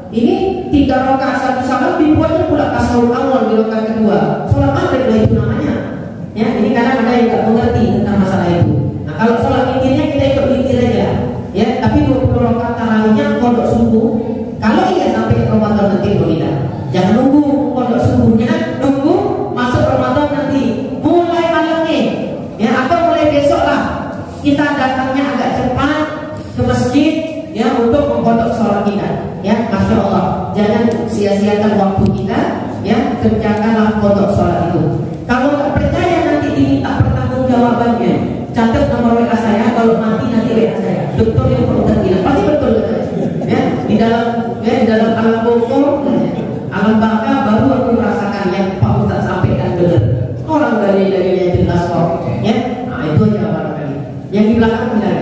Ini 3 rakaat 1 salam dibuatnya pula tasawuf awal di rakaat kedua. Sholat maghrib lah itu namanya. Ya, ini kadang ada yang nggak mengerti tentang masalah itu. Nah, kalau sholat witirnya kita ikut witir aja. Ya, tapi 20 rakaat tarawihnya qadha subuh. Kalau iya sampai Ramadan nanti tidak. Jangan nunggu qadha subuhnya, nunggu masuk Ramadan nanti. Mulai malamnya, ya atau mulai besok lah. Kita datangnya agak cepat ke masjid ya untuk mengqadha sholat kita. Ya, Masya Allah. Jangan sia-siakan waktu kita. Ya, kerjakanlah qadha sholat itu. Kalau nggak percaya nanti diminta pertanggungjawabannya. Catat nomor WA saya, kalau nanti WA saya. Betul yang perlu terbilang, pasti betul ya. Di dalam alam bokor, alam baka baru aku merasakan yang Pak Ustaz sampaikan benar. Orang dari jelas kok, ya. Nah, itu aja barangkali. Yang di belakang benar.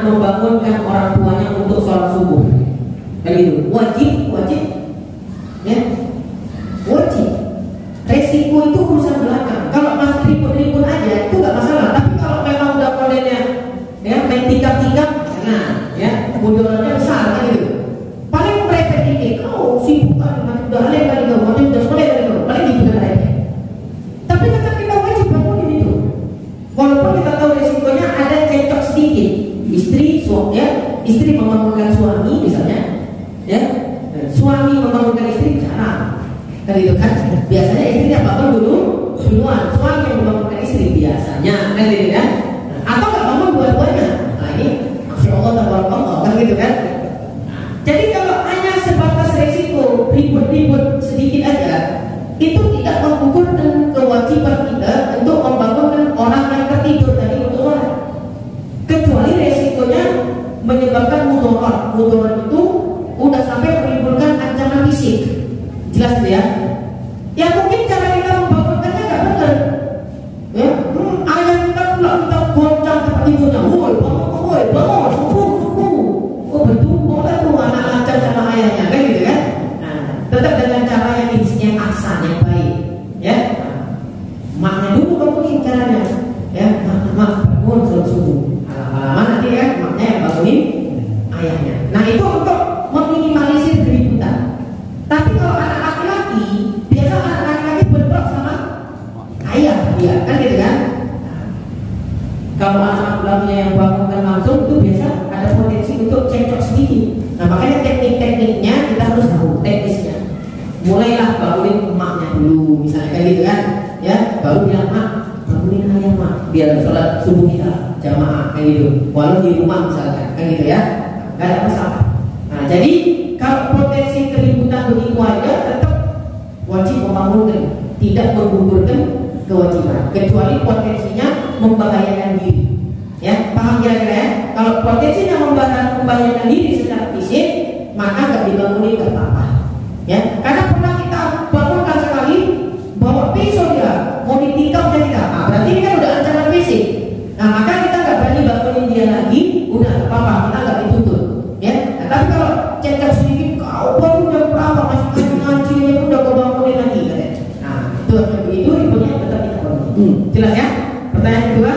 membangunkan orang tuanya untuk sholat subuh. Kayak gitu. Wajib, ya, wajib. Resiko itu urusan belakang. Kalau masih ribut-ribut aja itu nggak masalah. Tapi kalau memang udah modelnya, ya, main tikam-tikam, nah, ya, mudaratnya besar, kan gitu. Paling merepet dikit. Kau sibuk kan, udah alih kali kau, udah soleh kali kau, paling gitu kan merepet. Tapi tetap kita wajib bangunin itu. Walaupun kita tahu resikonya ada cekcok sedikit. Istri membangunkan suami misalnya, ya, suami membangunkan istri jarang, kan itu kan. Biasanya istrinya bangun duluan, suami yang membangunkan istri biasanya, kan gitu kan. Atau nggak bangun dua-duanya. Nah ini, masya Allah, tabarakallah, kan gitu kan. Jadi kalau hanya sebatas resiko ribut-ribut sedikit aja, itu tidak mengukurkan kewajiban kita untuk membangunkan orang yang tertidur tadi untuk sholat. Kecuali resikonya menyebabkan mudarat. Mudarat itu udah sampai menimbulkan ancaman fisik. Jelas ya? Ya mungkin cara kita membangunkannya nggak benar. Ya, ayah kita pula kita goncang tempat tidurnya. Woi, bangun. Oh bertumbuh kan tuh anak lancar sama ayahnya, kan gitu kan? Nah, tetap dengan cara yang isinya aksan yang baik, ya. Maknya dulu bangunin caranya, ya. Mak bangun sholat subuh. Alaman nanti kan maknya yang bangunin ayahnya. Nah itu untuk meminimalisir keributan. Tapi kalau anak laki-laki, biasa anak laki-laki bentrok sama ayah dia, kan gitu kan? Nah, kalau anak laki-lakinya yang bangunkan langsung itu biasa ada potensi untuk cekcok sedikit. Nah makanya teknik-tekniknya kita harus tahu teknisnya. Mulailah bangunin emaknya dulu, misalnya kayak gitu kan, ya. Baru bilang mak, bangunin ayah mak, biar sholat subuh kita jamaah, kayak gitu. Walau di rumah misalnya, kan gitu ya, nggak ada masalah. Nah jadi kalau potensi keributan begitu aja, tetap wajib membangunkan, tidak menggugurkan kewajiban, kecuali potensinya membahayakan diri. Ya, paham kira-kira ya? Kalau potensinya membahayakan diri secara fisik, maka nggak dibangunin nggak apa-apa. Ya, karena pernah kita bangunkan sekali, bawa pisau dia, mau ditikam dan kita, berarti ini kan udah ancaman fisik. Nah, maka kita nggak berani bangunin dia lagi, udah nggak apa-apa, kita nggak dituntut. Ya, nah, tapi kalau cekcok sedikit, kau baru jam berapa masih ngajinya udah kau bangunin lagi, katanya. Nah, itu begitu ributnya tetap kita bangunin. Jelas ya? Pertanyaan kedua.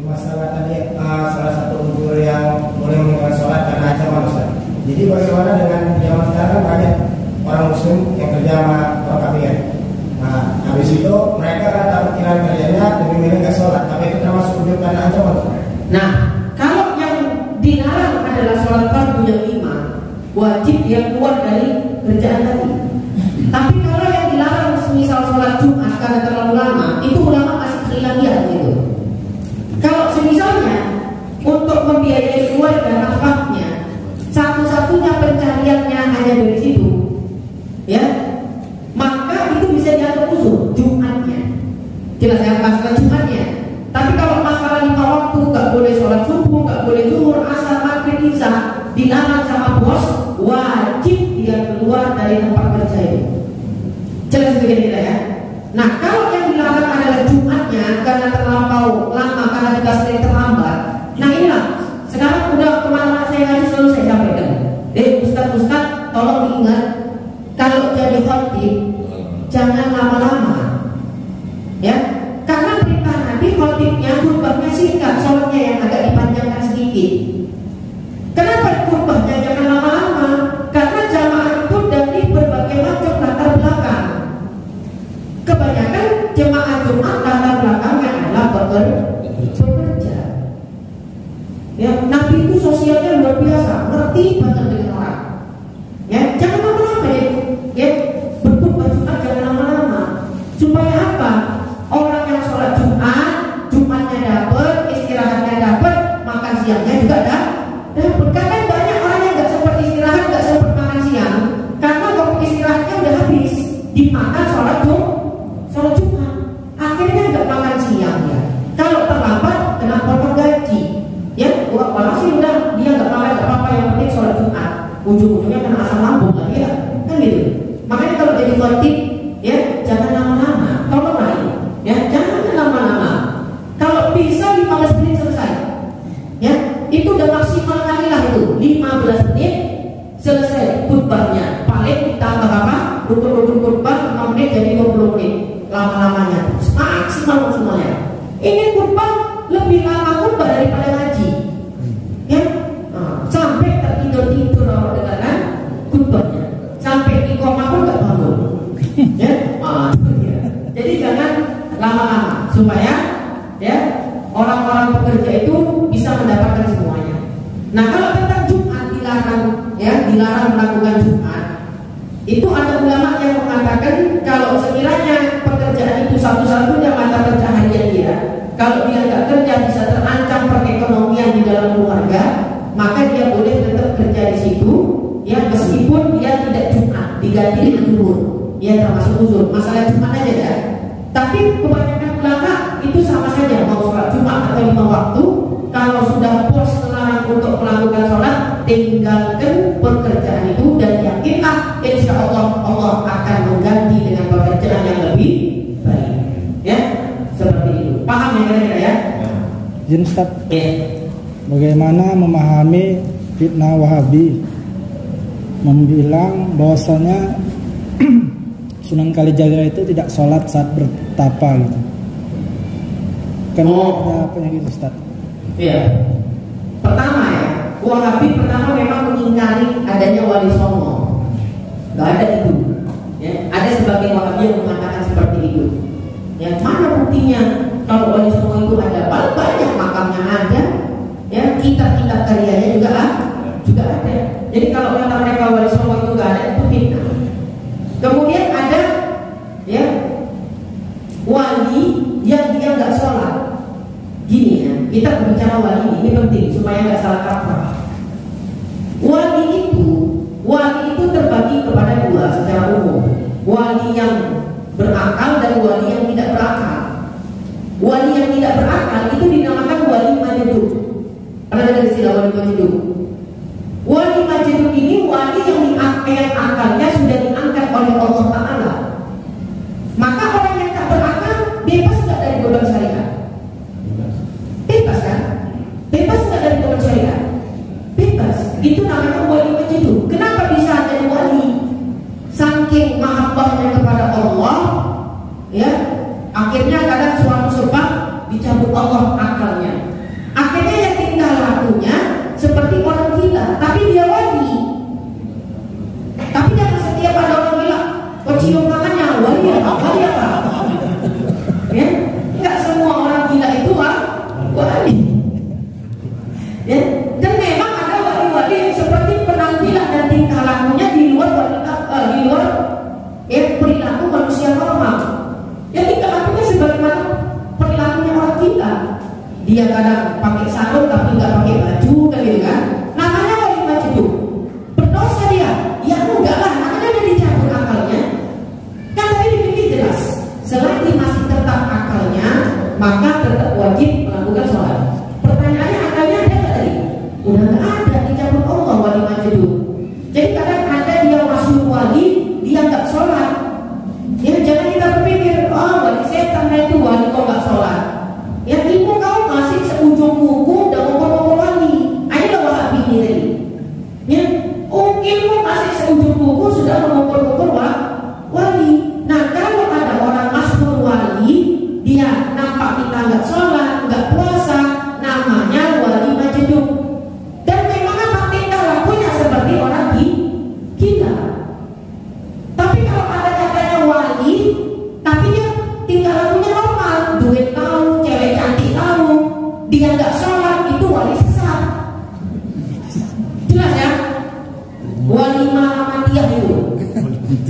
Masalah tadi salah satu unsur yang boleh meninggalkan sholat karena ancaman Ustaz. Jadi bagaimana dengan zaman sekarang banyak orang muslim yang kerja sama orang kafir. Nah, habis itu mereka takut kehilangan kerjanya demi milih nggak sholat, tapi itu termasuk unsur karena ancaman Ustaz. Nah, kalau yang dilarang adalah sholat fardu yang 5, wajib yang keluar dari kerjaan tadi. Tapi kalau yang dilarang semisal sholat Jumat karena terlalu lama, itu ulama masih hilang gitu. Kalau semisalnya untuk membiayai keluarga nafkahnya, satu-satunya pencariannya hanya dari situ, ya, maka itu bisa dianggap uzur Jumatnya. Jelas ya, masalah Jumatnya. Tapi kalau masalah 5 waktu, nggak boleh sholat subuh, nggak boleh zuhur, asar, maghrib, isya, dilarang sama bos, wajib dia keluar dari tempat kerja itu. Jelas begitu ya. Nah, kalau yang dilarang adalah Jumatnya karena terlampau lama, karena kita sering terlambat. Nah inilah, sekarang udah kemana-mana saya ngaji selalu saya sampaikan. Ustaz, tolong diingat, kalau jadi khatib jangan lama-lama, ya. Karena perintah Nabi khatibnya khutbahnya singkat, sholatnya yang agak dipanjangkan sedikit. Kenapa khutbahnya jangan lama-lama? Karena jamaah itu dari berbagai macam latar belakang. Kebanyakan jemaah Jumat latar belakangnya adalah bekerja. Ya, Nabi itu sosialnya luar biasa, ngerti banget dengan orang. Ya, jangan lama-lama ya. Berkhutbah Jumat jangan lama-lama. Supaya apa? Orang yang sholat Jumatnya dapat, istirahatnya dapat, makan siangnya juga dapat. Karena banyak orang yang nggak sempat istirahat, nggak sempat makan siang, karena waktu istirahatnya udah habis dimakan sholat Jumat, akhirnya nggak makan siang ya. Kalau terlambat kena potong gaji, ya. Walau sih udah dia nggak makan nggak apa-apa, yang penting sholat Jumat. Ujung-ujungnya kena asam lambung lagi ya, kan gitu. Makanya kalau jadi khatib, ya jangan lama-lama, tolonglah ya, jangan lama-lama. Kalau bisa 15 menit selesai, ya itu udah kurbannya. Paling ditambah apa? Rukun kurban 5 menit jadi 20 menit lama-lamanya, maksimal semuanya. Ini kurban lebih lama kurban daripada ngaji, ya. Sampai tertidur orang dengarkan kurbannya, sampai di koma pun nggak bangun, ya. Jadi jangan lama-lama supaya ya orang-orang pekerja itu bisa mendapatkan semuanya. Nah, kalau tentang Jumat dilarang melakukan Jumat. Itu ada ulama yang mengatakan kalau sekiranya pekerjaan itu satu-satunya mata pencaharian dia, kalau dia nggak kerja bisa terancam perekonomian di dalam keluarga, maka dia boleh tetap kerja di situ, ya meskipun dia tidak Jumat, diganti dengan zuhur, ya termasuk uzur. Masalah Jumat aja ya. Tapi kebanyakan ulama itu sama saja, mau sholat Jumat atau 5 waktu, kalau sudah bos melarang untuk melakukan sholat, tinggalkan pekerjaan itu dan yakinlah insya Allah Allah akan mengganti dengan pekerjaan yang lebih baik, ya seperti itu. Paham ya kira-kira ya? Izin Ustaz, Bagaimana memahami fitnah Wahabi membilang bahwasanya Sunan Kalijaga itu tidak sholat saat bertapa gitu. Kenapa penyakit Ustaz? Iya. Pertama ya, Wahabi pertama memang mengingkari adanya wali songo. Gak ada itu. Ya, ada sebagian Wahabi yang mengatakan seperti itu. Ya, mana buktinya kalau wali songo itu ada? Banyak makamnya ada. Ya, kitab-kitab karyanya juga ada. Jadi kalau kata mereka wali songo itu gak ada, itu fitnah. Kemudian ada ya wali yang dia nggak sholat. Gini ya, kita berbicara wali ini penting supaya nggak salah kaprah. Wali itu terbagi kepada dua secara umum. Wali yang berakal dan wali yang tidak berakal. Wali yang tidak berakal itu dinamakan wali majnun. Pernah dengar istilah wali majnun? Wali majnun ini wali yang akalnya sudah diangkat oleh Allah Ta'ala. Maka orang yang tak berakal bebas nggak dari beban syariat? Bebas kan? Bebas nggak dari beban syariat? Bebas. Itu namanya wali majnun. Kenapa bisa jadi wali? Saking mahabbahnya kepada Allah, ya. Akhirnya kadang suatu sebab dicabut Allah akalnya. Akhirnya yang tinggal lakunya seperti orang gila, tapi dia wali. Tapi jangan setiap ada orang gila, kok cium tangannya wali apa? Ya, nggak semua orang gila itu wali. Ya, dan memang ada wali-wali yang seperti penampilan dan tingkah lakunya di luar perilaku manusia normal. Ya, tingkah lakunya sebagaimana perilakunya orang gila. Dia kadang pakai sarung tapi nggak pakai baju kan gitu kan? Namanya wali majnun. Berdosa dia? Ya enggak lah, makanya dia dicabut akalnya. Kan tadi dibikin jelas, selagi masih tetap akalnya, maka tetap wajib melakukan sholat. Pertanyaannya akalnya ada nggak tadi? Udah nggak ada, dicabut Allah wali majnun. Jadi kadang ada dia masuk wali, dia nggak sholat. Ya jangan kita berpikir, oh wali setan itu wali kok nggak sholat. Ya ibu kau masih seujung kuku udah ngomong wali. Ayo dah Wahabi ini tadi. Ya, ilmu masih seujung kuku sudah ngomong wali. Nah kalau ada orang masuk wali, dia nampak kita nggak sholat, nggak puasa, namanya wali majnun. Dan memang apa tingkah lakunya seperti orang gila. Tapi kalau ada katanya wali, tapi dia tingkah lakunya normal, duit tahu, cewek cantik tahu, dia nggak sholat, itu wali sesat. Jelas ya? Wali Muhammadiyah itu,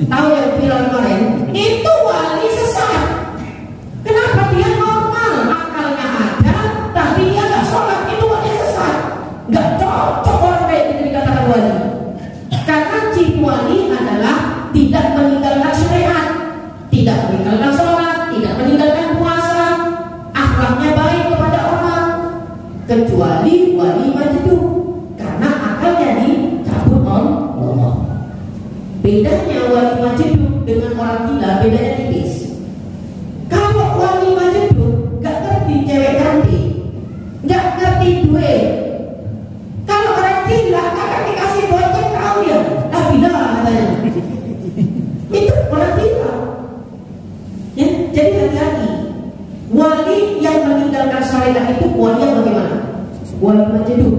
tahu yang viral kemarin? Itu wali sesat. Kenapa dia normal, akalnya ada, tapi dia nggak sholat, itu wali sesat. Nggak cocok orang kayak gitu dikatakan wali. Karena ciri wali adalah tidak meninggalkan syariat, tidak meninggalkan sholat, tidak meninggalkan puasa, akhlaknya baik kepada orang, kecuali wali majnun, karena akalnya dicabut Allah. Bedanya wali majnun dengan orang gila bedanya tipis. Kalau wali majnun gak ngerti cewek cantik, gak ngerti duit. Kalau orang gila kakak dikasih goceng tahu ya, bila syariat itu wali yang bagaimana? Wali majnun.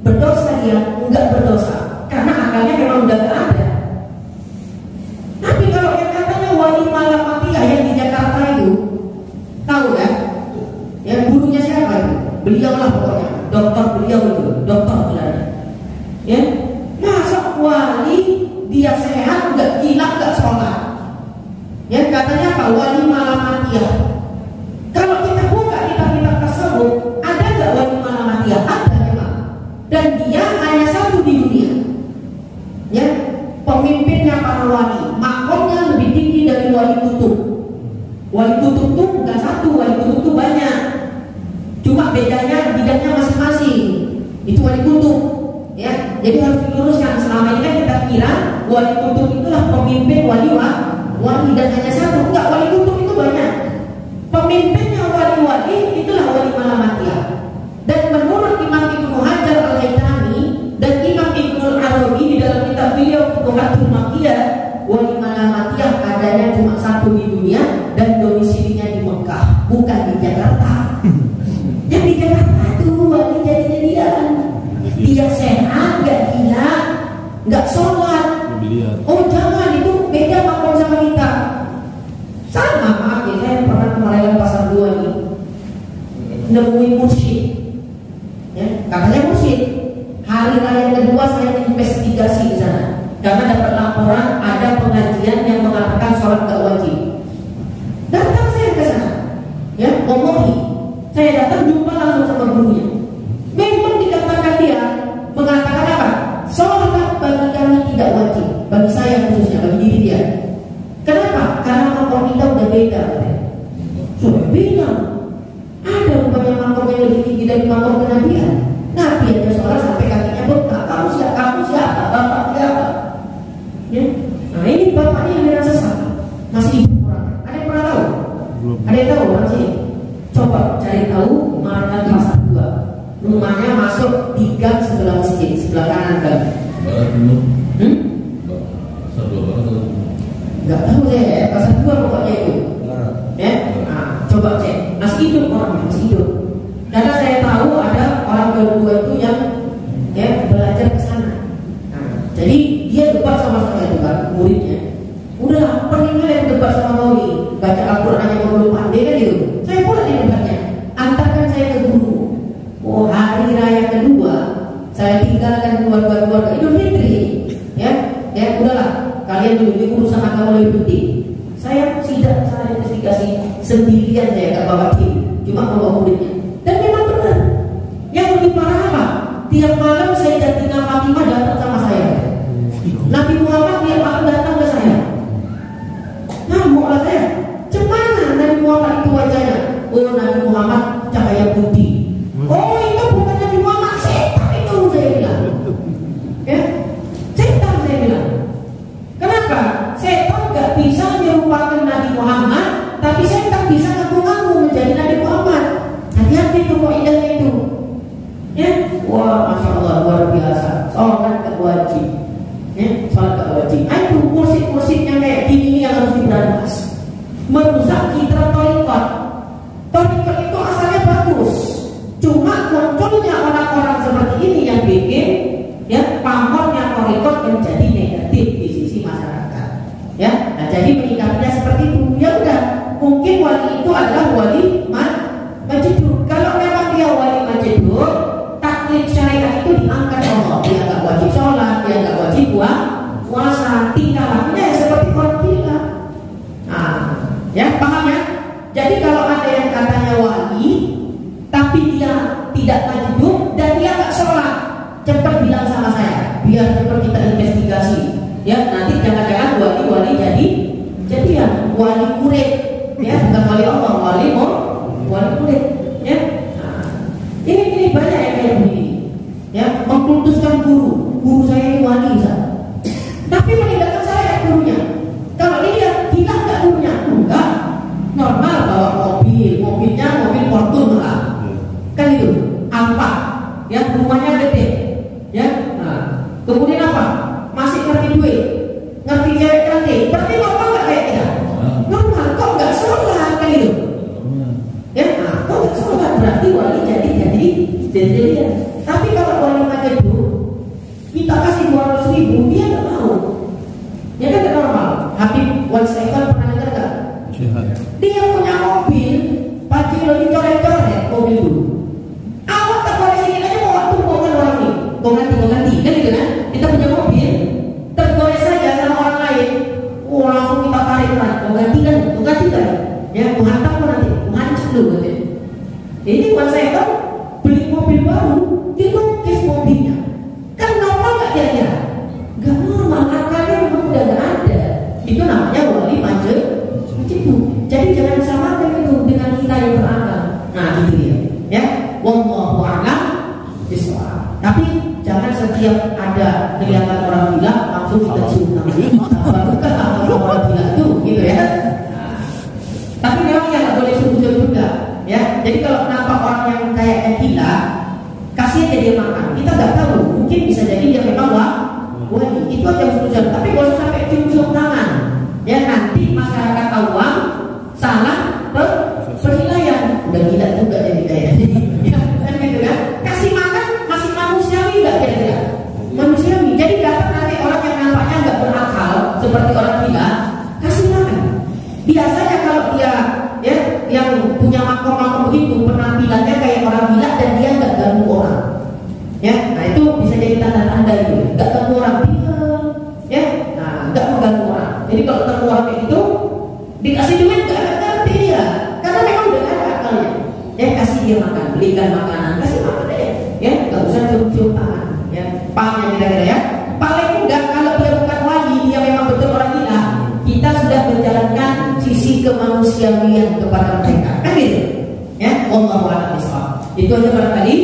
Berdosa dia? Enggak berdosa, karena akalnya memang udah gak ada. Tapi kalau yang katanya wali Malamatiyah yang di Jakarta itu, tahu kan? Ya gurunya siapa itu? Beliau lah pokoknya, dokter beliau itu, dokter bilangnya. Ya, masa wali dia sehat, nggak gila, nggak sholat? Ya katanya apa? Wali Malamatiyah. Kalau kita buka kitab-kitab tasawuf, ada nggak wali Malamatiyah? Ada memang. Dan dia hanya satu di dunia. Ya, pemimpinnya para wali, makomnya lebih tinggi dari wali kutub. Wali kutub itu bukan satu, wali kutub itu banyak. Cuma bedanya bidangnya masing-masing. Itu wali kutub. Ya, jadi harus diluruskan. Selama ini kan kita kira wali kutub itulah pemimpin wali dan hanya satu. Enggak, wali kutub itu banyak. Pemimpinnya wali-wali itulah wali Malamatiyah. Dan menurut Imam Ibnu Hajar Al-Haytami dan Imam Ibnu Arabi di dalam kitab beliau Futuhatul Makkiyah, wali Malamatiyah adanya cuma satu di dunia dan domisilinya di Mekah, bukan di Jakarta. Yang di Jakarta itu wali jadi-jadian. Dia sehat, gak gila, gak sholat. Oh jangan, itu beda makom sama kita. Sama, maaf ya, saya pernah kemarin pasar 2 nih, nemuin mursyid. Ya, katanya mursyid. Hari raya kedua saya investigasi di sana karena dapat laporan ada pengajian yang mengatakan sholat gak wajib. Datang saya ke sana, ya, ngomongi. Saya datang jumpa langsung sama gurunya. Memang dikatakan dia mengatakan apa? Sholat bagi kami tidak wajib, bagi saya khususnya, bagi diri dia. Kenapa? Karena makom kita udah beda. Sudah beda. Ada rupanya makom yang lebih tinggi dari makom kenabian. Nabi aja sholat sampai kakinya bengkak. Kamu siapa? Bapak siapa? Ya. Nah ini bapaknya yang benar sesat. Masih hidup orang. Ada yang pernah tahu? Ada yang tahu orang sini? Coba cari tahu mana pasar 2. Rumahnya masuk di gang sebelah masjid, sebelah kanan gang. Gak tahu saya, pasar 2 pokoknya itu. Ya, nah, coba cek. Masih hidup orangnya, masih hidup. Karena saya tahu ada orang kedua itu yang ya belajar ke sana. Nah, jadi dia debat sama saya itu kan, muridnya. Udah pening kalian debat sama Mauli, baca Al-Quran aja belum pandai kan gitu. Saya pula di debatnya, antarkan saya ke guru. Oh hari raya kedua, saya tinggalkan keluarga Idul Fitri. Ya udahlah, kalian dulu urusan agama lebih penting. Saya tidak saya investigasi sendirian, saya gak bawa tim, cuma bawa muridnya. Dan memang benar. Yang lebih parah apa? Tiap malam Sayyidatina Fatimah datang sama saya. Nabi Muhammad tiap malam datang ke saya. Ngamuklah saya. Cemana Nabi Muhammad itu wajahnya? Oh Nabi Muhammad cahaya putih. Oh itu bukan Nabi Muhammad, setan itu saya bilang. Ya, setan saya bilang. Kenapa? Setan gak bisa merupakan Nabi Muhammad, tapi setan bisa ngaku-ngaku menjadi Nabi Muhammad. Hati-hati itu kaidahnya itu. Ya, wah masya Allah luar biasa. Sholat gak wajib. Ya, sholat gak wajib. Itu kursi-kursinya kayak gini yang harus diberantas. Merusak citra thariqat. Thariqat itu asalnya bagus. Cuma munculnya orang-orang seperti ini yang bikin ya pamornya thariqat menjadi negatif di sisi masyarakat. Ya, nah jadi menyikapinya seperti itu. Ya udah, mungkin wali itu adalah wali majnun. Kalau memang dia wali majnun, taklid syariat itu diangkat Allah. Dia nggak wajib sholat, dia nggak wajib puasa, tingkah lakunya ya seperti orang gila. Nah, ya paham ya? Jadi kalau ada yang katanya wali, tapi dia tidak majnun dan dia nggak sholat, cepat bilang sama saya, biar cepat kita investigasi. Ya nanti jangan-jangan wali jadian wali murid, ya bukan wali Allah, wali murid. Ya, nah, ini banyak yang kayak begini. Ya, mengkultuskan guru saya ini wali, tapi meninggalkan saya gurunya. Kalau dia gila nggak gurunya? Enggak, normal bawa mobilnya mobil Fortuner lah, kan itu apa? Ya rumahnya gede, ya. Nah, kemudian apa? Masih ngerti duit, ngerti cewek cantik. Berarti normal nggak kayak kita? Normal, kok nggak sholat kan itu? Ya, nah, kok jadi. Tapi kalau wali majnun kita kasih 200.000 dia nggak mau. Ya kan tidak normal. Habib Wali Saifan pernah dengar nggak? Dia punya mobil, Pajero dicoret-coret mobil itu. Awak tak boleh sini aja mau waktu bukan orang ini. Kau ganti, kan gitu kan? Kita punya mobil, tergores saja sama orang lain. Oh langsung kita tarik kan? Kau ganti kan? Ya, kau hantar kau nanti, kau hancur dulu gitu. Ini Wali Saifan beli mobil baru, dilukis mobilnya. Kan normal nggak kira-kira? Nggak normal, akarnya memang udah nggak ada. Itu namanya wali majnun. Jadi jangan samakan itu dengan kita yang berakal. Nah gitu ya. Wallahu a'lam bishawab. Tapi jangan setiap ada kelihatan orang gila langsung kita cium tangan. Bukan orang gila itu, gitu ya. Tapi memang ya nggak boleh sujud juga. Ya, jadi kalau nampak orang yang kayak gila, kasih aja dia makan. Kita nggak tahu, mungkin bisa jadi dia memang wali. Itu aja sujud. Tapi kalau sampai cium tangan, ya nanti masyarakat awam salah penilaian. Udah gila juga jadi kayak ya, kan gitu kan? Kasih makan masih manusiawi nggak kira-kira? Manusiawi. Jadi dapat nanti orang yang nampaknya nggak berakal seperti orang gila, kasih makan. Biasanya kalau dia ya yang punya makom begitu penampilannya kayak orang gila dan dia nggak ganggu orang. Ya, nah itu bisa jadi tanda-tanda itu. Nggak ganggu orang diam, ya, nah nggak mengganggu orang. Jadi kalau ganggu orang kayak gitu, dikasih duit nggak ada ngerti dia, karena memang udah ada akalnya. Ya kasih dia makan, belikan makanan, kasih makan deh. Ya, nggak usah cium-cium tangan. Ya, paham ya kira-kira ya. Paling enggak kalau dia bukan wali, dia memang betul orang gila, kita sudah menjalankan sisi kemanusiaan kepada mereka. Kan gitu? Ya, wallahu a'lam bishawab. Itu aja barangkali.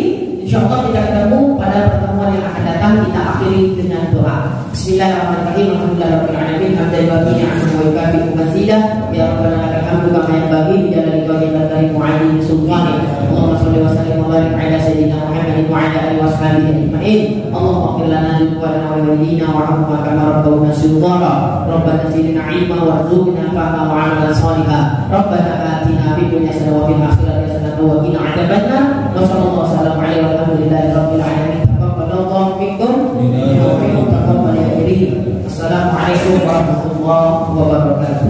InsyaAllah kita ketemu pada pertemuan yang akan datang. Kita akhiri dengan doa. Bismillahirrahmanirrahim. Alhamdulillahirrahmanirrahim. Hamdan bagi ni'amahu wa yukafi'u mazidah. Ya Rabbana lakal hamdu kama yanbaghi li jalali wajhika karim mu'adin sultani. Allahumma shalli wa sallim wa barik ala sayyidina Muhammadin wa ala alihi wa sahbihi ajma'in. Allahumma ighfir lana dhunubanana wa walidina warhamna kama rabbawna shighara. Rabbana zidna 'ilma warzuqna fahma wa 'amalan shalihan. Rabbana atina fid dunya hasanah wa fil akhirati hasanah wa qina 'adzabannar. Wa sallallahu alaihi wa sallam. Alhamdulillahi rabbil alamin. Taqabbalallahu minkum wa minkum taqabbal ya karim. Assalamualaikum warahmatullahi wabarakatuh.